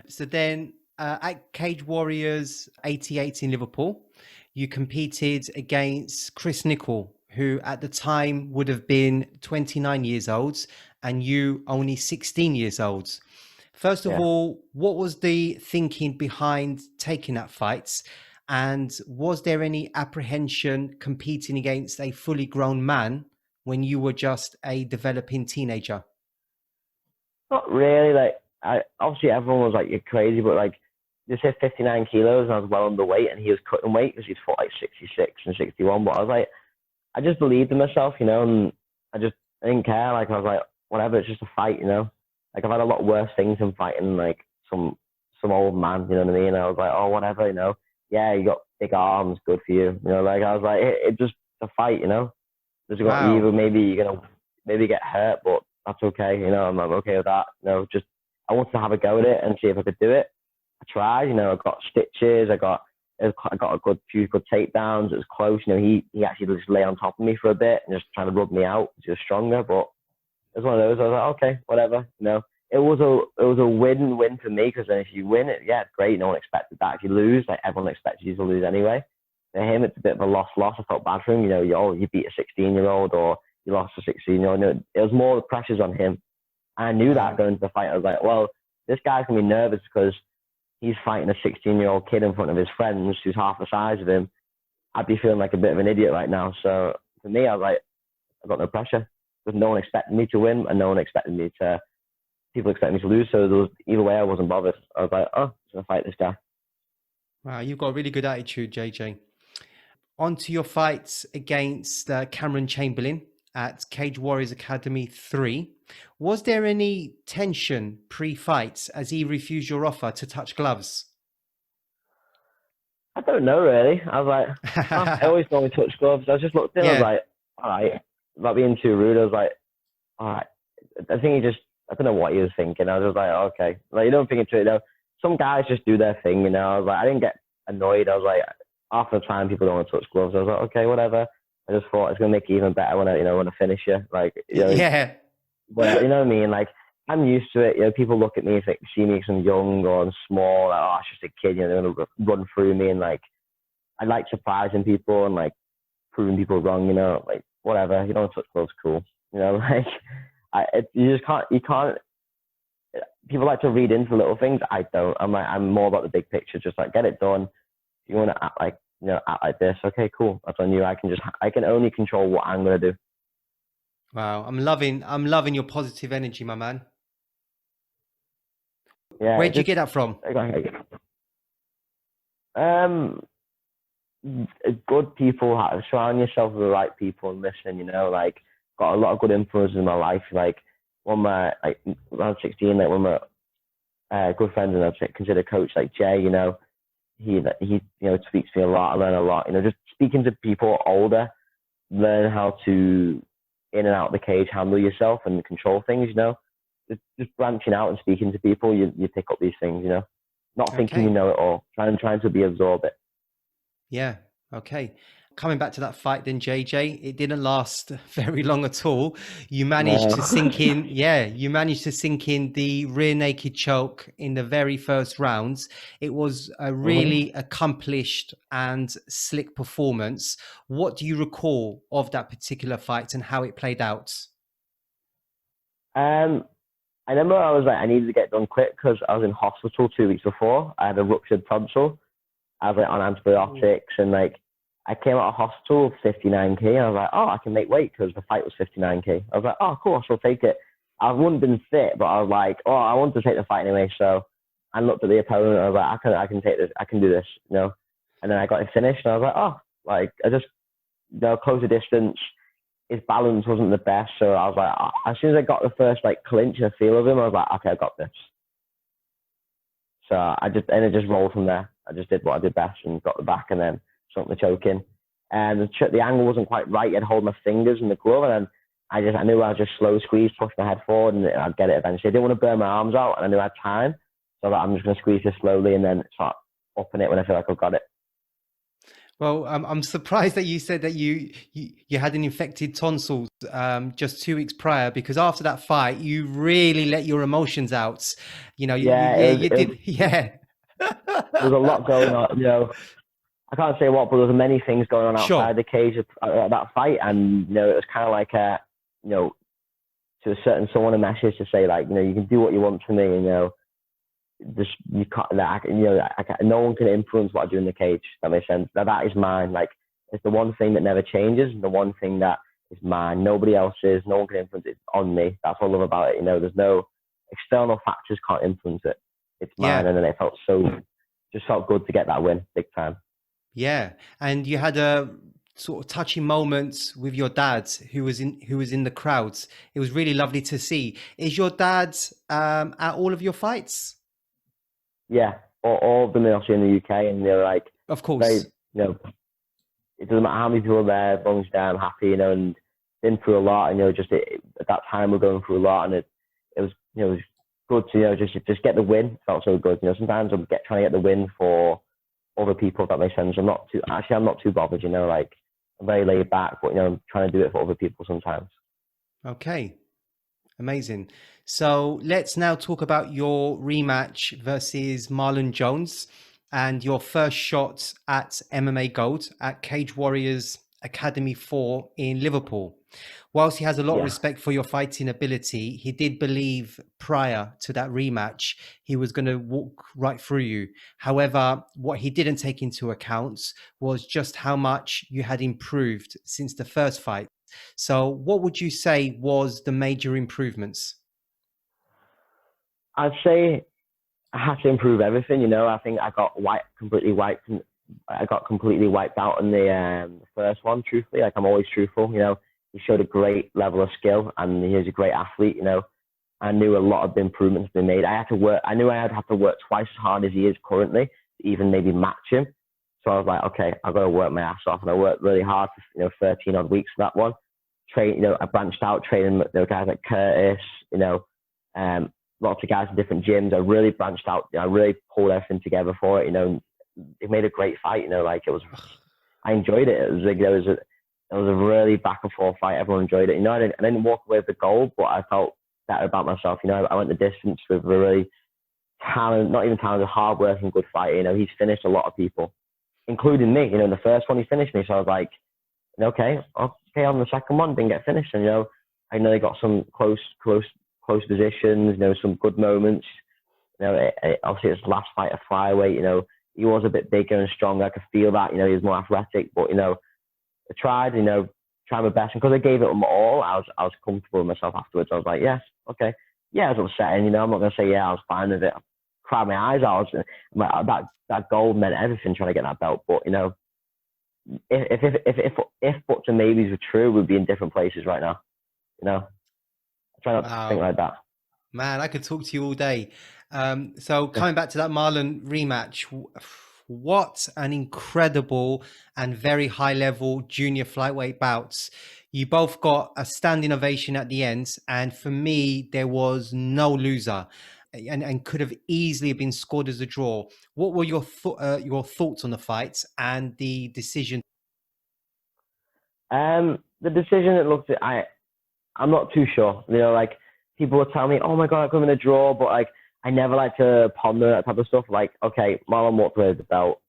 So then at Cage Warriors 88 in Liverpool, you competed against Chris Nichol, who at the time would have been 29 years old and you only 16 years old. First of all, what was the thinking behind taking that fight? And was there any apprehension competing against a fully grown man when you were just a developing teenager? Not really. Like, obviously everyone was like, you're crazy, but like, you said 59 kilos and I was well underweight and he was cutting weight because he'd fought like 66 and 61. But I was like, I just believed in myself, you know, and I didn't care. Like, I was like, whatever, it's just a fight, you know. Like, I've had a lot worse things than fighting like some old man, you know what I mean? I was like, oh, whatever, you know. Yeah, you got big arms, good for you. You know, like, I was like, it just a fight, you know. Just got evil. Maybe you're gonna get hurt, but that's okay. You know, I'm okay with that. You know, just I wanted to have a go at it and see if I could do it. I tried. You know, I got stitches. I got a few good takedowns. It was close. You know, he actually just lay on top of me for a bit and just trying to rub me out because he was stronger. But it was one of those. I was like, okay, whatever. You know, it was a win-win for me because then if you win it, yeah, it's great. No one expected that. If you lose, like everyone expected you to lose anyway. For him, it's a bit of a loss. I felt bad for him. You know, you beat a 16-year-old or you lost a 16-year-old. You know, it was more the pressures on him. I knew that going into the fight. I was like, well, this guy's going to be nervous because he's fighting a 16-year-old kid in front of his friends who's half the size of him. I'd be feeling like a bit of an idiot right now. So for me, I was like, I've got no pressure. Because no one expected me to win and no one expected me to, people expect me to lose. So either way, I wasn't bothered. I was like, oh, I'm going to fight this guy. Wow, you've got a really good attitude, JJ. On to your fights against Cameron Chamberlain at Cage Warriors Academy 3. Was there any tension pre-fight as he refused your offer to touch gloves? I don't know, really. I was like, I always normally touch gloves. I just looked at him, I was like, all right. Without being too rude, I was like, all right. I think I don't know what he was thinking. I was just like, okay. Like, you don't think it's, you know, some guys just do their thing, you know. I was like, I didn't get annoyed. I was like, after the time, people don't want to touch gloves. I was like, okay, whatever. I just thought it's gonna make it even better when I finish you. Like, you know, yeah. But you know what I mean? Like, I'm used to it. You know, people look at me if they see me because I'm young or I'm small. Like, oh, it's just a kid. You know, they're gonna run through me, and like, I like surprising people and like proving people wrong. You know, like whatever. You don't want to touch gloves, cool. You know, like, you just can't. You can't. People like to read into little things. I don't. I'm more about the big picture. Just like get it done. You want to act like this. Okay, cool. That's on you. I can only control what I'm going to do. Wow. I'm loving your positive energy, my man. Yeah. Where'd you get that from? Good people. Surround yourself with the right people and listen, you know, like got a lot of good influences in my life. Like when I was 16, like one of my good friends and I'd consider coach like Jay, you know, he you know speaks to me a lot. I learn a lot. You know, just speaking to people older, learn how to in and out of the cage handle yourself and control things. You know, just branching out and speaking to people, you pick up these things. You know, not thinking you know it all. Trying to absorb it. Yeah. Okay. Coming back to that fight then, JJ, it didn't last very long at all. You managed to sink in. Yeah. You managed to sink in the rear naked choke in the very first rounds. It was a really accomplished and slick performance. What do you recall of that particular fight and how it played out? I remember I was like, I needed to get done quick because I was in hospital 2 weeks before. I had a ruptured tonsil. I was like on antibiotics, and like I came out of hospital with 59 kg, and I was like, oh, I can make weight because the fight was 59 kg. I was like, oh, cool, I'll take it. I wouldn't have been fit, but I was like, oh, I want to take the fight anyway. So I looked at the opponent, and I was like, I can take this, I can do this, you know. And then I got it finished, and I was like, oh, like I just, you know, closed the distance. His balance wasn't the best, so I was like, as soon as I got the first like clinch and a feel of him, I was like, okay, I got this. So it just rolled from there. I just did what I did best and got the back, and then sunk the choke in. And the angle wasn't quite right. I'd hold my fingers in the glove, and then I knew I was just slow squeeze, push my head forward, and I'd get it eventually. I didn't want to burn my arms out, and I knew I had time, so I'm just going to squeeze this slowly and then start upping it when I feel like I've got it. Well, I'm surprised that you said that you had an infected tonsils just 2 weeks prior, because after that fight, you really let your emotions out. You know, you did. Yeah. There was a lot going on, you know. I can't say what, but there was many things going on outside the cage at that fight, and you know, it was kind of like you know, to a certain someone a message to say like, you know, you can do what you want to me, and, you know, just you can't, you know, no one can influence what I do in the cage. That makes sense. That is mine. Like, it's the one thing that never changes, and the one thing that is mine. Nobody else's. No one can influence it. It's on me. That's what I love about it. You know, there's no external factors can't influence it. It's mine, and then it just felt good to get that win, big time. Yeah, and you had a sort of touching moments with your dad, who was in the crowds. It was really lovely to see. Is your dad at all of your fights? Yeah, all of them are also in the UK, and they're like, of course, you know, it doesn't matter how many people are there, as long as I'm happy, you know, and been through a lot, and, you know, just at that time we're going through a lot, and it was, you know, it was good to, you know, just get the win. It felt so good. You know, sometimes I'm trying to get the win for other people, if that makes sense. I'm not too bothered, you know, like I'm very laid back, but, you know, I'm trying to do it for other people sometimes. Okay. Amazing. So let's now talk about your rematch versus Marlon Jones and your first shot at MMA Gold at Cage Warriors Academy 4 in Liverpool. Whilst he has a lot of respect for your fighting ability, he did believe prior to that rematch, he was going to walk right through you. However, what he didn't take into account was just how much you had improved since the first fight. So what would you say was the major improvements? I'd say I had to improve everything, you know. I think I got completely wiped out in the first one, truthfully. Like, I'm always truthful, you know. He showed a great level of skill, and he was a great athlete, you know. I knew a lot of the improvements been made. I knew I had to have to work twice as hard as he is currently to even maybe match him. So I was like, okay, I've got to work my ass off. And I worked really hard for, you know, 13 odd weeks for that one. You know, I branched out training, you know, guys like Curtis, you know, lots of guys in different gyms. I really branched out. You know, I really pulled everything together for it. You know, it made a great fight. You know, like I enjoyed it. It was like it was a really back and forth fight. Everyone enjoyed it. You know, I didn't walk away with the gold, but I felt better about myself. You know, I went the distance with a really hard-working, good fighter. You know, he's finished a lot of people, including me. You know, in the first one he finished me, so I was like, okay, on the second one didn't get finished, and, you know, I know they got some close positions. You know, some good moments. You know, obviously it's the last fight of flyweight. You know, he was a bit bigger and stronger. I could feel that. You know, he was more athletic, but, you know, I tried my best, and because I gave it my all, I was comfortable with myself afterwards. I was like, yes, okay, yeah, I was upsetting. You know, I'm not gonna say I was fine with it. I cried my eyes out. That gold meant everything, trying to get that belt. But, you know, if buts and maybes were true, we'd be in different places right now. You know, I try not to think like that. Man, I could talk to you all day. So coming back to that Marlon rematch, what an incredible and very high level junior flyweight bouts. You both got a standing ovation at the end. And for me, there was no loser and could have easily been scored as a draw. What were your thoughts on the fights and the decision? The decision, it looked at, I'm not too sure. You know, like, people will tell me, oh my God, I could have been a draw, but, like, I never like to ponder that type of stuff. Like, okay, Marlon walked away with the belt.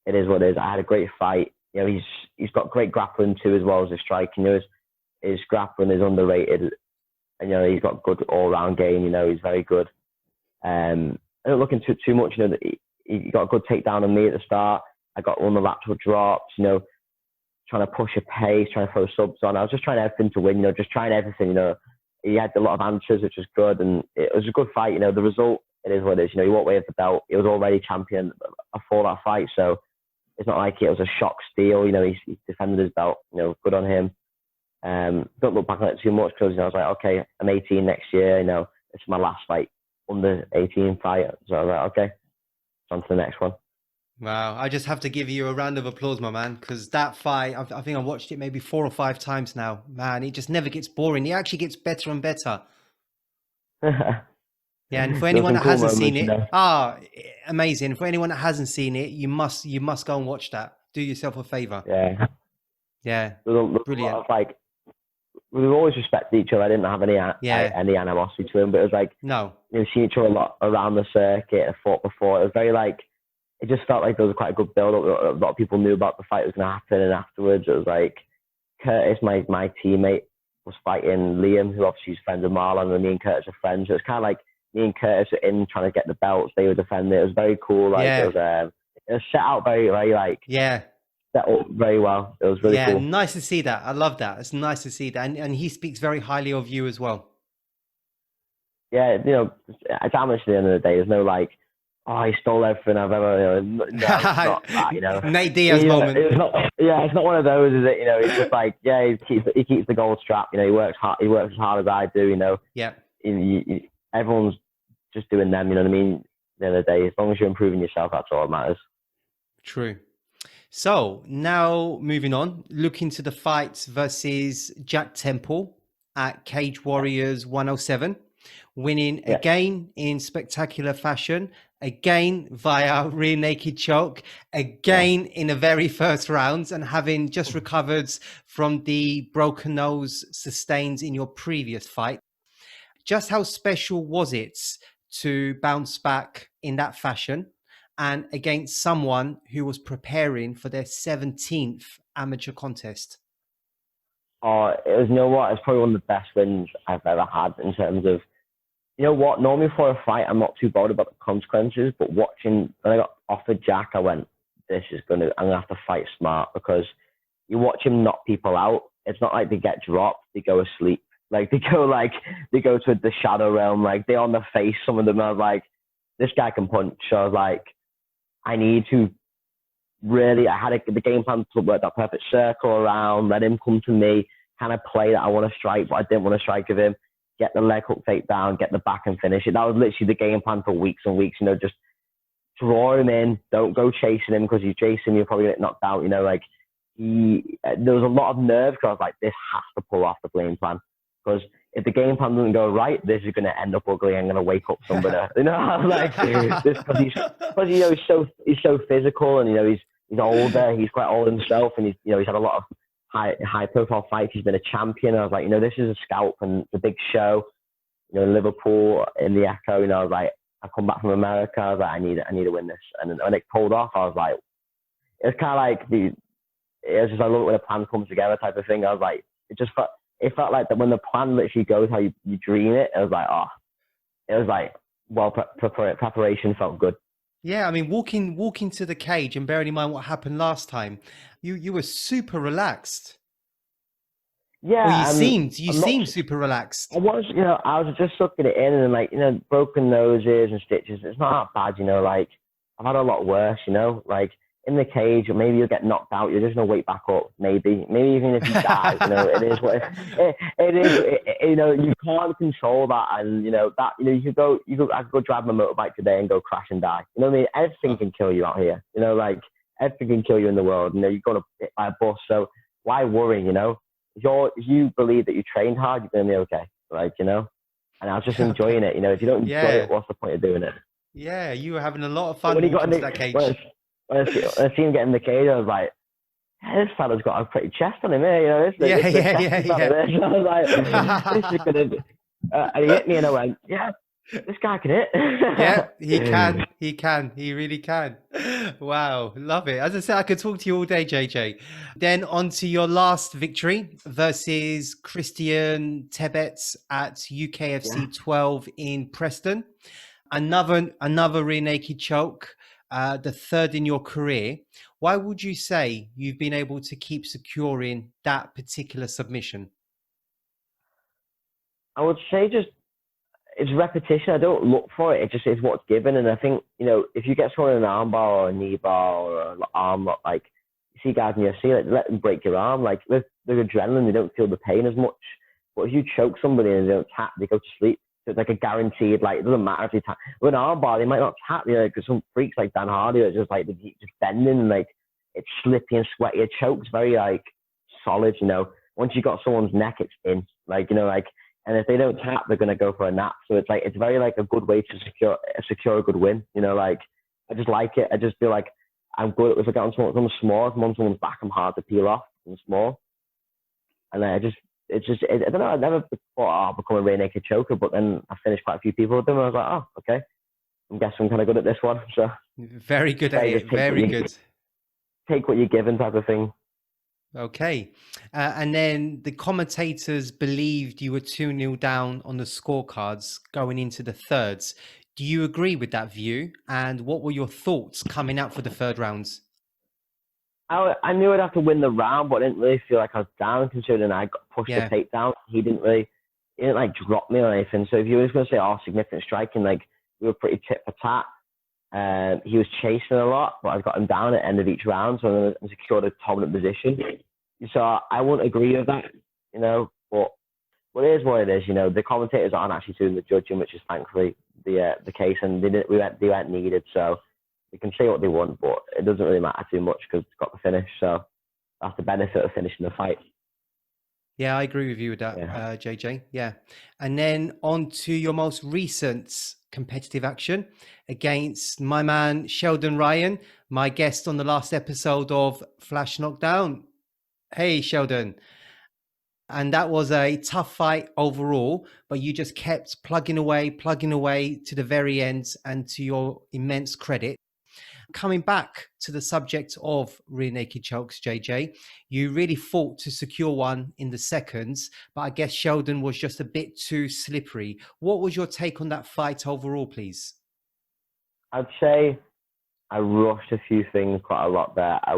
It is what it is. I had a great fight. You know, he's got great grappling too, as well as his striking. You know, his grappling is underrated. And, you know, he's got good all-round game. You know, he's very good. I don't look into it too much. You know, he got a good takedown on me at the start. I got on the lateral drops, you know, trying to push a pace, trying to throw subs on. I was just trying everything to win, you know, just trying everything, you know. He had a lot of answers, which was good, and it was a good fight, you know. The result, it is what it is, you know. He walked away with the belt. He was already champion before that fight, so it's not like it was a shock steal, you know. He defended his belt, you know, good on him. Don't look back on it too much because, you know, I was like, okay, I'm 18 next year, you know, it's my last fight, under 18 fight. So I was like, okay, on to the next one. Wow, I just have to give you a round of applause, my man, because that fight, I think I watched it maybe 4 or 5 times now. Man, it just never gets boring. It actually gets better and better. Yeah, and for anyone that cool hasn't seen moments, it, you know. amazing. For anyone that hasn't seen it, you must go and watch that. Do yourself a favor. Yeah. Yeah, There's brilliant. a lot of, like, we always respected each other. I didn't have any animosity to him, but it was like, No. you know, seeing each other a lot around the circuit. I fought before. It was very like, it just felt like there was quite a good build up. A lot of people knew about the fight was going to happen, and afterwards it was like Curtis, my teammate, was fighting Liam, who obviously is friends of Marlon, and me and Curtis are friends. So it's kind of like me and Curtis were in trying to get the belts. They were defending it. It was very cool. Like it was set out very like set up very well. It was really cool. Nice to see that. I love that. It's nice to see that, and he speaks very highly of you as well. Yeah, you know, it's amateur at the end of the day. There's no like, oh, he stole everything I've ever, you know. No, it's not that, you know. Nate Diaz moment. It's not one of those, is it? You know, it's just like, yeah, he keeps the gold strap. You know, he works hard. He works as hard as I do. You know. Yeah. Everyone's just doing them. You know what I mean? At the end of the day, as long as you're improving yourself, that's all that matters. True. So now moving on, looking to the fights versus Jack Temple at Cage Warriors 107. Winning again in spectacular fashion, again via rear naked choke, again in the very first rounds, and having just recovered from the broken nose sustained in your previous fight. Just how special was it to bounce back in that fashion and against someone who was preparing for their 17th amateur contest? Oh, it was, you know what? It's probably one of the best wins I've ever had in terms of, you know what, normally for a fight, I'm not too bothered about the consequences, but watching, when I got offered Jack, I went, I'm going to have to fight smart, because you watch him knock people out. It's not like they get dropped, they go asleep. Like, they go to the shadow realm, like, they're on the face, some of them. I was like, this guy can punch. So I was like, I need to really, I had the game plan to work that perfect circle around, let him come to me, kind of play that I want to strike, but I didn't want to strike with him. Get the leg hook takedown, get the back and finish it. That was literally the game plan for weeks and weeks. You know, just draw him in. Don't go chasing him, because you chase him, you'll probably get knocked out. You know, like there was a lot of nerve, because I was like, this has to pull off the game plan. Because if the game plan doesn't go right, this is going to end up ugly. I'm going to wake up somebody. You know, I was like, because you know, he's so physical, and you know, he's older. He's quite old himself, and he's had a lot of high profile fights. He's been a champion. I was like, you know, this is a scalp, and it's a big show. You know, in Liverpool, in the Echo, you know, I was like, I come back from America. I was like, I need to win this. And when it pulled off, I was like, it's kind of like it's just, I love it when a plan comes together type of thing. I was like, it felt like that when the plan literally goes how you dream it. It was like, well, preparation felt good. Yeah, I mean, walking to the cage, and bearing in mind what happened last time, you were super relaxed. Yeah, well, you seemed super relaxed. I was just sucking it in, and like, you know, broken noses and stitches. It's not that bad, you know. Like, I've had a lot worse, you know. Like, in the cage, or maybe you'll get knocked out. You're just gonna wake back up. Maybe even if you die, you know, it is what it is. You know, you can't control that, and you know that. You know, I could go drive my motorbike today and go crash and die. You know what I mean? Everything can kill you out here. You know, like, everything can kill you in the world. You know, you're gonna hit by a bus. So why worry? You know, if you believe that you trained hard, you're gonna be okay. Like, you know. And I was just enjoying it. You know, if you don't enjoy it, what's the point of doing it? Yeah, you were having a lot of fun when walking to that cage. When I see him get in the cage, I was like, hey, this fella's got a pretty chest on him here. You know, this I was like, this is gonna. And he hit me, and I went, yeah, this guy can hit. Yeah, he can. He can. He really can. Wow, love it. As I said, I could talk to you all day, JJ. Then on to your last victory versus Christian Tebets at UKFC 12 in Preston. Another rear naked choke. the third in your career. Why would you say you've been able to keep securing that particular submission? I would say just it's repetition. I don't look for it. It just is what's given. And I think, if you get someone in an arm bar or a knee bar or an arm lock, like you see guys in the UFC, like let them break your arm. Like with adrenaline, they don't feel the pain as much. But if you choke somebody and they don't tap, they go to sleep. So it's like a guaranteed, like it doesn't matter if they tap. With an arm bar, they might not tap, because some freaks like Dan Hardy are just like they keep just bending and like it's slippy and sweaty. A choke's very like solid, Once you got someone's neck, it's in. And if they don't tap, they're going to go for a nap. So it's very like a good way to secure a good win. I just like it. I just feel like I'm good. If I get on someone small, if I'm on someone's back, I'm hard to peel off. I'm small. And I don't know. I never thought, I'll become a rear naked choker, but then I finished quite a few people with them. And I was like, oh, okay. I guess I'm kind of good at this one. So very good at it. Very good. Take what you're given type of thing. Okay. And then the commentators believed you were 2-0 down on the scorecards going into the thirds. Do you agree with that view? And what were your thoughts coming out for the third rounds? I knew I'd have to win the round, but I didn't really feel like I was down considering I got pushed the takedown. He didn't like drop me or anything. So if you were going to say, significant striking, like we were pretty tit for tat. He was chasing a lot, but I got him down at the end of each round, so I secured a dominant position. So I wouldn't agree with that, but it is what it is. The commentators aren't actually doing the judging, which is thankfully the case, and they weren't needed. So they can say what they want, but it doesn't really matter too much because it's got the finish. So that's the benefit of finishing the fight. Yeah, I agree with you with that, JJ. Yeah. And then on to your most recent competitive action against my man, Sheldon Ryan, my guest on the last episode of Flash Knockdown. Hey, Sheldon. And that was a tough fight overall, but you just kept plugging away to the very end, and to your immense credit. Coming back to the subject of rear naked chokes, JJ, you really fought to secure one in the seconds, but I guess Sheldon was just a bit too slippery. What was your take on that fight overall, please? I'd say I rushed a few things quite a lot there. I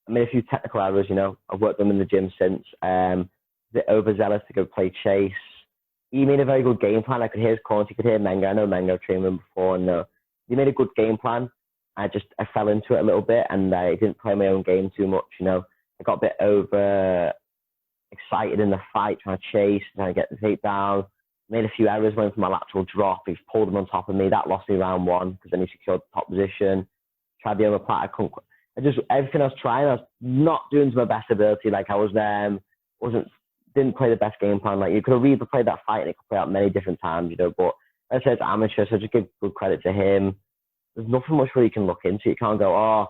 made a few technical errors, I've worked them in the gym since. A bit overzealous to go play chase. He made a very good game plan. I could hear his corners, you could hear Menga. I know Menga trained him before, and he made a good game plan. I fell into it a little bit, and I didn't play my own game too much, I got a bit over excited in the fight, trying to chase, trying to get the takedown. Made a few errors, went for my lateral drop. He pulled him on top of me. That lost me round one because then he secured the top position. Tried the omoplata. Everything I was trying, I was not doing to my best ability. Like I was didn't play the best game plan. Like you could have replayed that fight and it could play out many different times, but as I said, it's amateur, so just give good credit to him. There's nothing much really you can look into. You can't go,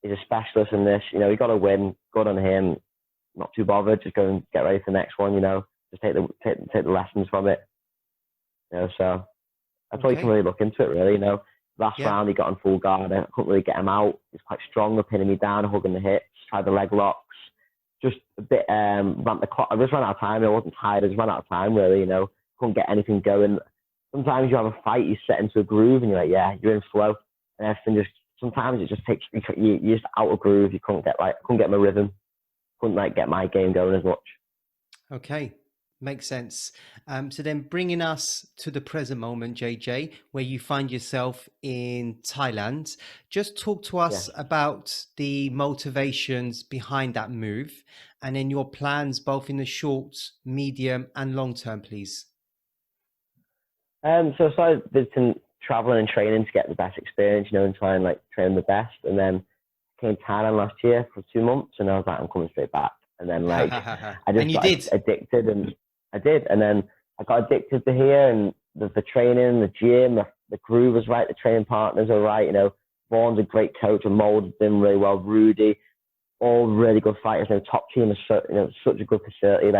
he's a specialist in this. You got to win. Good on him. Not too bothered. Just go and get ready for the next one. Just take the lessons from it. So that's all you can really look into it. Really, Last round he got on full guard. I couldn't really get him out. He's quite strong, pinning me down, hugging the hips. Tried the leg locks. Just a bit ran the clock. I just ran out of time. I wasn't tired. I just ran out of time. Really, couldn't get anything going. Sometimes you have a fight, you set into a groove, and you're like, you're in flow, and everything sometimes it just takes you're just out of groove. You couldn't get my rhythm, couldn't get my game going as much. Okay, makes sense. So then bringing us to the present moment, JJ, where you find yourself in Thailand, just talk to us about the motivations behind that move, and then your plans both in the short, medium, and long term, please. So I started visiting, traveling and training to get the best experience, and try and train the best. And then came to Thailand last year for 2 months, and I was like, I'm coming straight back. And then I just got addicted, and I did. And then I got addicted to here, and the training, the gym, the groove was right, the training partners are right. Vaughan's a great coach, and molded them really well. Rudy, all really good fighters. Top Team is such a good facility.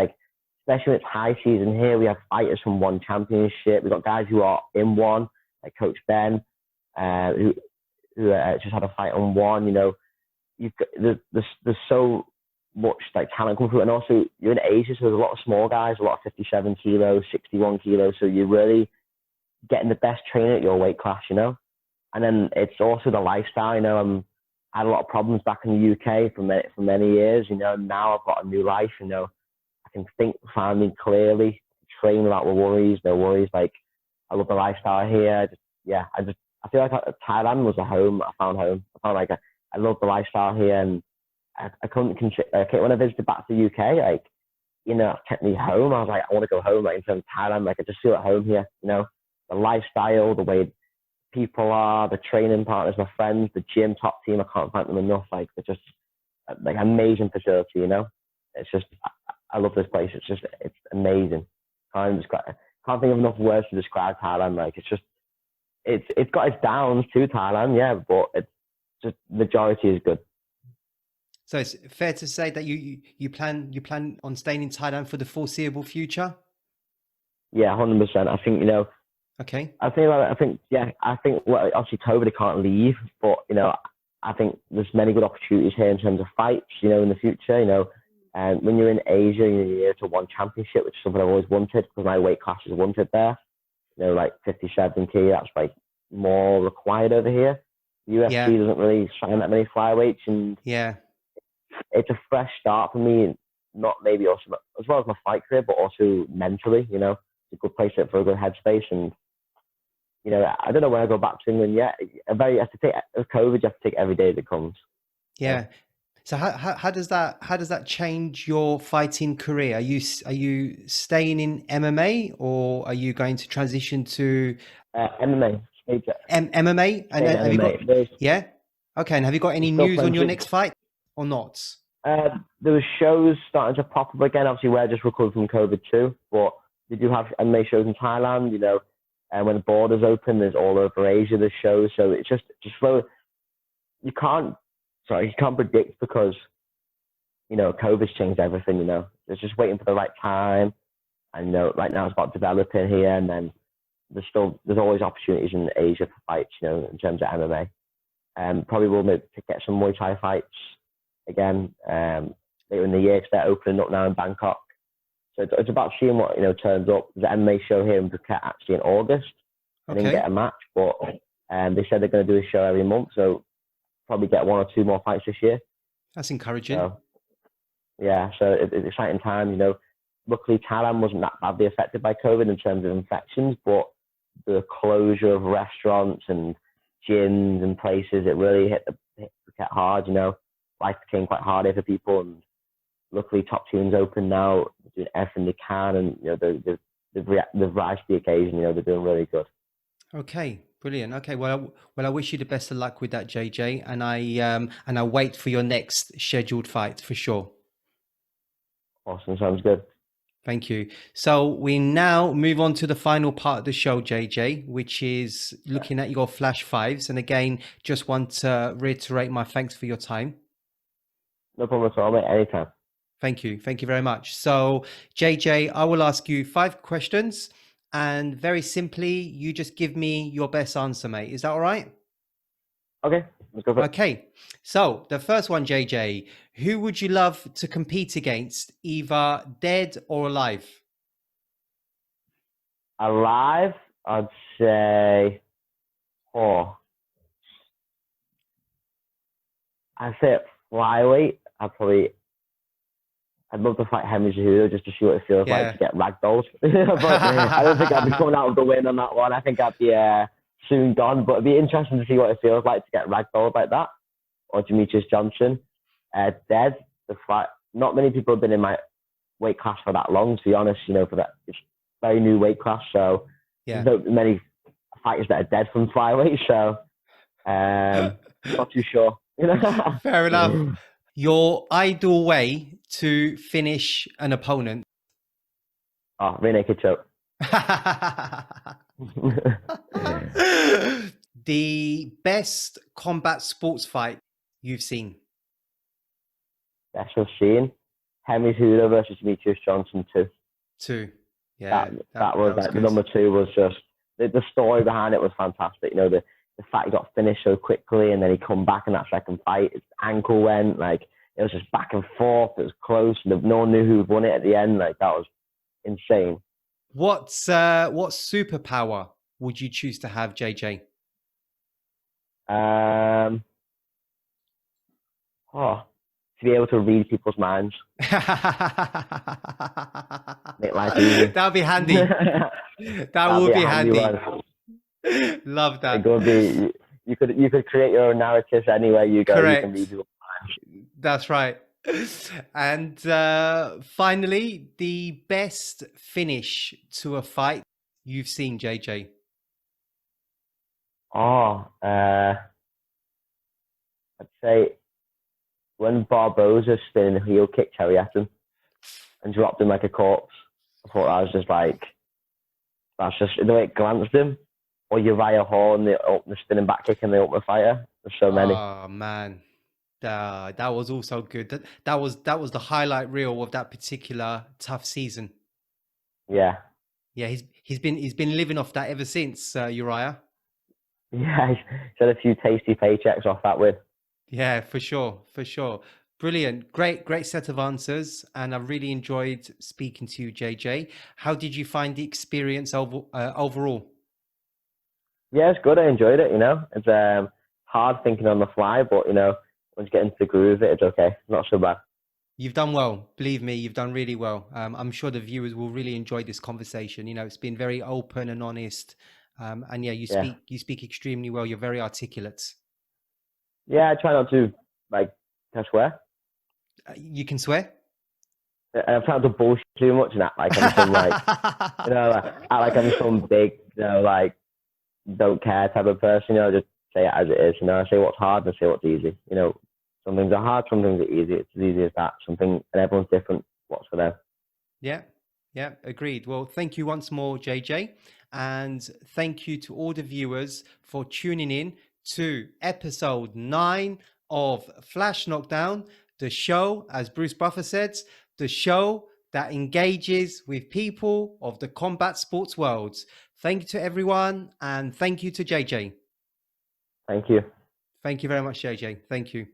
Especially when it's high season here, we have fighters from one championship. We've got guys who are in one, like Coach Ben, who just had a fight on one. There's so much talent coming through, and also you're in Asia, so there's a lot of small guys, a lot of 57 kilos, 61 kilos. So you're really getting the best training at your weight class, And then it's also the lifestyle. You know, I had a lot of problems back in the UK for many years. You know, now I've got a new life. You know, I can think finally clearly, train without worries, no worries. Like, I love the lifestyle here. I feel like Thailand was a home. I found home. I found like I love the lifestyle here, and I couldn't consider. When I visited back to the UK, like, you know, it kept me home. I was like, I want to go home. Like, in terms of Thailand, like, I just feel at home here. You know, the lifestyle, the way people are, the training partners, my friends, the gym, Top Team. I can't thank them enough. Like, they're just like amazing facility. You know, it's just I love this place. It's amazing. Can't think of enough words to describe Thailand. Like, it's got its downs too, Thailand, yeah, but it's just majority is good. So it's fair to say that you plan on staying in Thailand for the foreseeable future? Yeah, 100%. I think, you know. Okay. I think well, obviously COVID, I can't leave, but, you know, I think there's many good opportunities here in terms of fights, you know, in the future, you know. And when you're in Asia, you're here to one championship, which is something I've always wanted because my weight class is wanted there. You know, like 57 kg, that's like more required over here. The UFC doesn't really sign that many flyweights, and it's a fresh start for me. Not maybe also as well as my fight career, but also mentally. You know, it's a good place for a good headspace. And you know, I don't know when I go back to England yet. You have to take COVID. You have to take every day that comes. Yeah. So how does that change your fighting career? Are you staying in MMA, or are you going to transition to MMA? MMA? And have you got, okay. And have you got any news on your next fight or not? There were shows starting to pop up again. Obviously, we're just recovered from COVID too, but they do have MMA shows in Thailand. You know, and when the borders open, there's all over Asia there's shows. So it's just slow. You can't predict because, you know, COVID's changed everything, you know. It's just waiting for the right time. And, you know, right now it's about developing here, and then there's always opportunities in Asia for fights, you know, in terms of MMA. Probably will maybe get some Muay Thai fights again later in the year because they're opening up now in Bangkok. So it's about seeing what, you know, turns up. There's an MMA show here in Phuket actually in August. I didn't get a match, but they said they're going to do a show every month. So probably get one or two more fights this year. That's encouraging. So it's exciting time. You know, luckily Thailand wasn't that badly affected by COVID in terms of infections, but the closure of restaurants and gyms and places, it really hit Phuket hard. You know, life became quite hard here for people, and luckily Top Team's open now, doing everything they can, and you know they've rise to the occasion. You know, they're doing really good. Okay. Brilliant. Okay. Well, I wish you the best of luck with that, JJ, and I wait for your next scheduled fight for sure. Awesome. Sounds good. Thank you. So we now move on to the final part of the show, JJ, which is looking at your flash fives. And again, just want to reiterate my thanks for your time. No problem at all, mate. Anytime. Thank you. Thank you very much. So, JJ, I will ask you 5 questions. And very simply, you just give me your best answer, mate. Is that all right? Okay, let's go for it. Okay. So the first one, JJ, who would you love to compete against, either dead or alive? Alive, I'd say, I'd say at flyweight, I'd love to fight Henry Cejudo just to see what it feels like to get ragdolled. But I don't think I'd be coming out with the win on that one. I think I'd be soon gone. But it'd be interesting to see what it feels like to get ragdolled like that. Or Demetrius Johnson. Dead, the fight. Not many people have been in my weight class for that long, to be honest. You know, for that it's very new weight class. So there's not many fighters that are dead from flyweight. So not too sure. You know? Fair enough. Your ideal way to finish an opponent? Oh, rear naked choke. The best combat sports fight you've seen? Best I've seen? Henry Cejudo versus Demetrius Johnson 2. Yeah. That was like, the number 2 was just, the story behind it was fantastic. You know, the fact he got finished so quickly and then he come back in that second fight, his ankle went, like, it was just back and forth, it was close, no one knew who won it at the end, like, that was insane. What superpower would you choose to have, JJ? To be able to read people's minds, make life easy. That'll be handy. That That'd would a be handy handy. one. Love that. It would be. You could create your own narratives anywhere you go. Correct. You can read people's minds. That's right. And finally, the best finish to a fight you've seen, JJ. I'd say when Barboza spinning a heel kick Teriyatan and dropped him like a corpse. I thought that was just like, that's just the way it glanced him. Or Uriah Hall and the spinning back kick and the Ultimate Fighter. There's so many. Oh man, that was also good. That was the highlight reel of that particular tough season. Yeah. Yeah, he's been living off that ever since, Uriah. Yeah, he's had a few tasty paychecks off that win. Yeah, for sure. Brilliant. Great set of answers. And I really enjoyed speaking to you, JJ. How did you find the experience overall? Yeah, it's good. I enjoyed it, It's hard thinking on the fly, but, once you get into the groove of it, it's okay. Not so bad. You've done well. Believe me, you've done really well. I'm sure the viewers will really enjoy this conversation. It's been very open and honest. And yeah, you speak extremely well. You're very articulate. Yeah, I try not to, can I swear? You can swear? I'm trying to bullshit too much and act like I'm some, act like I'm some big, don't care type of person, just say it as it is. I say what's hard and say what's easy. Some things are hard, some things are easy. It's as easy as that. And everyone's different. What's for them? Yeah, agreed. Well, thank you once more, JJ. And thank you to all the viewers for tuning in to episode 9 of Flash Knockdown, the show, as Bruce Buffer said, the show that engages with people of the combat sports world. Thank you to everyone, and thank you to JJ. Thank you. Thank you very much, JJ. Thank you.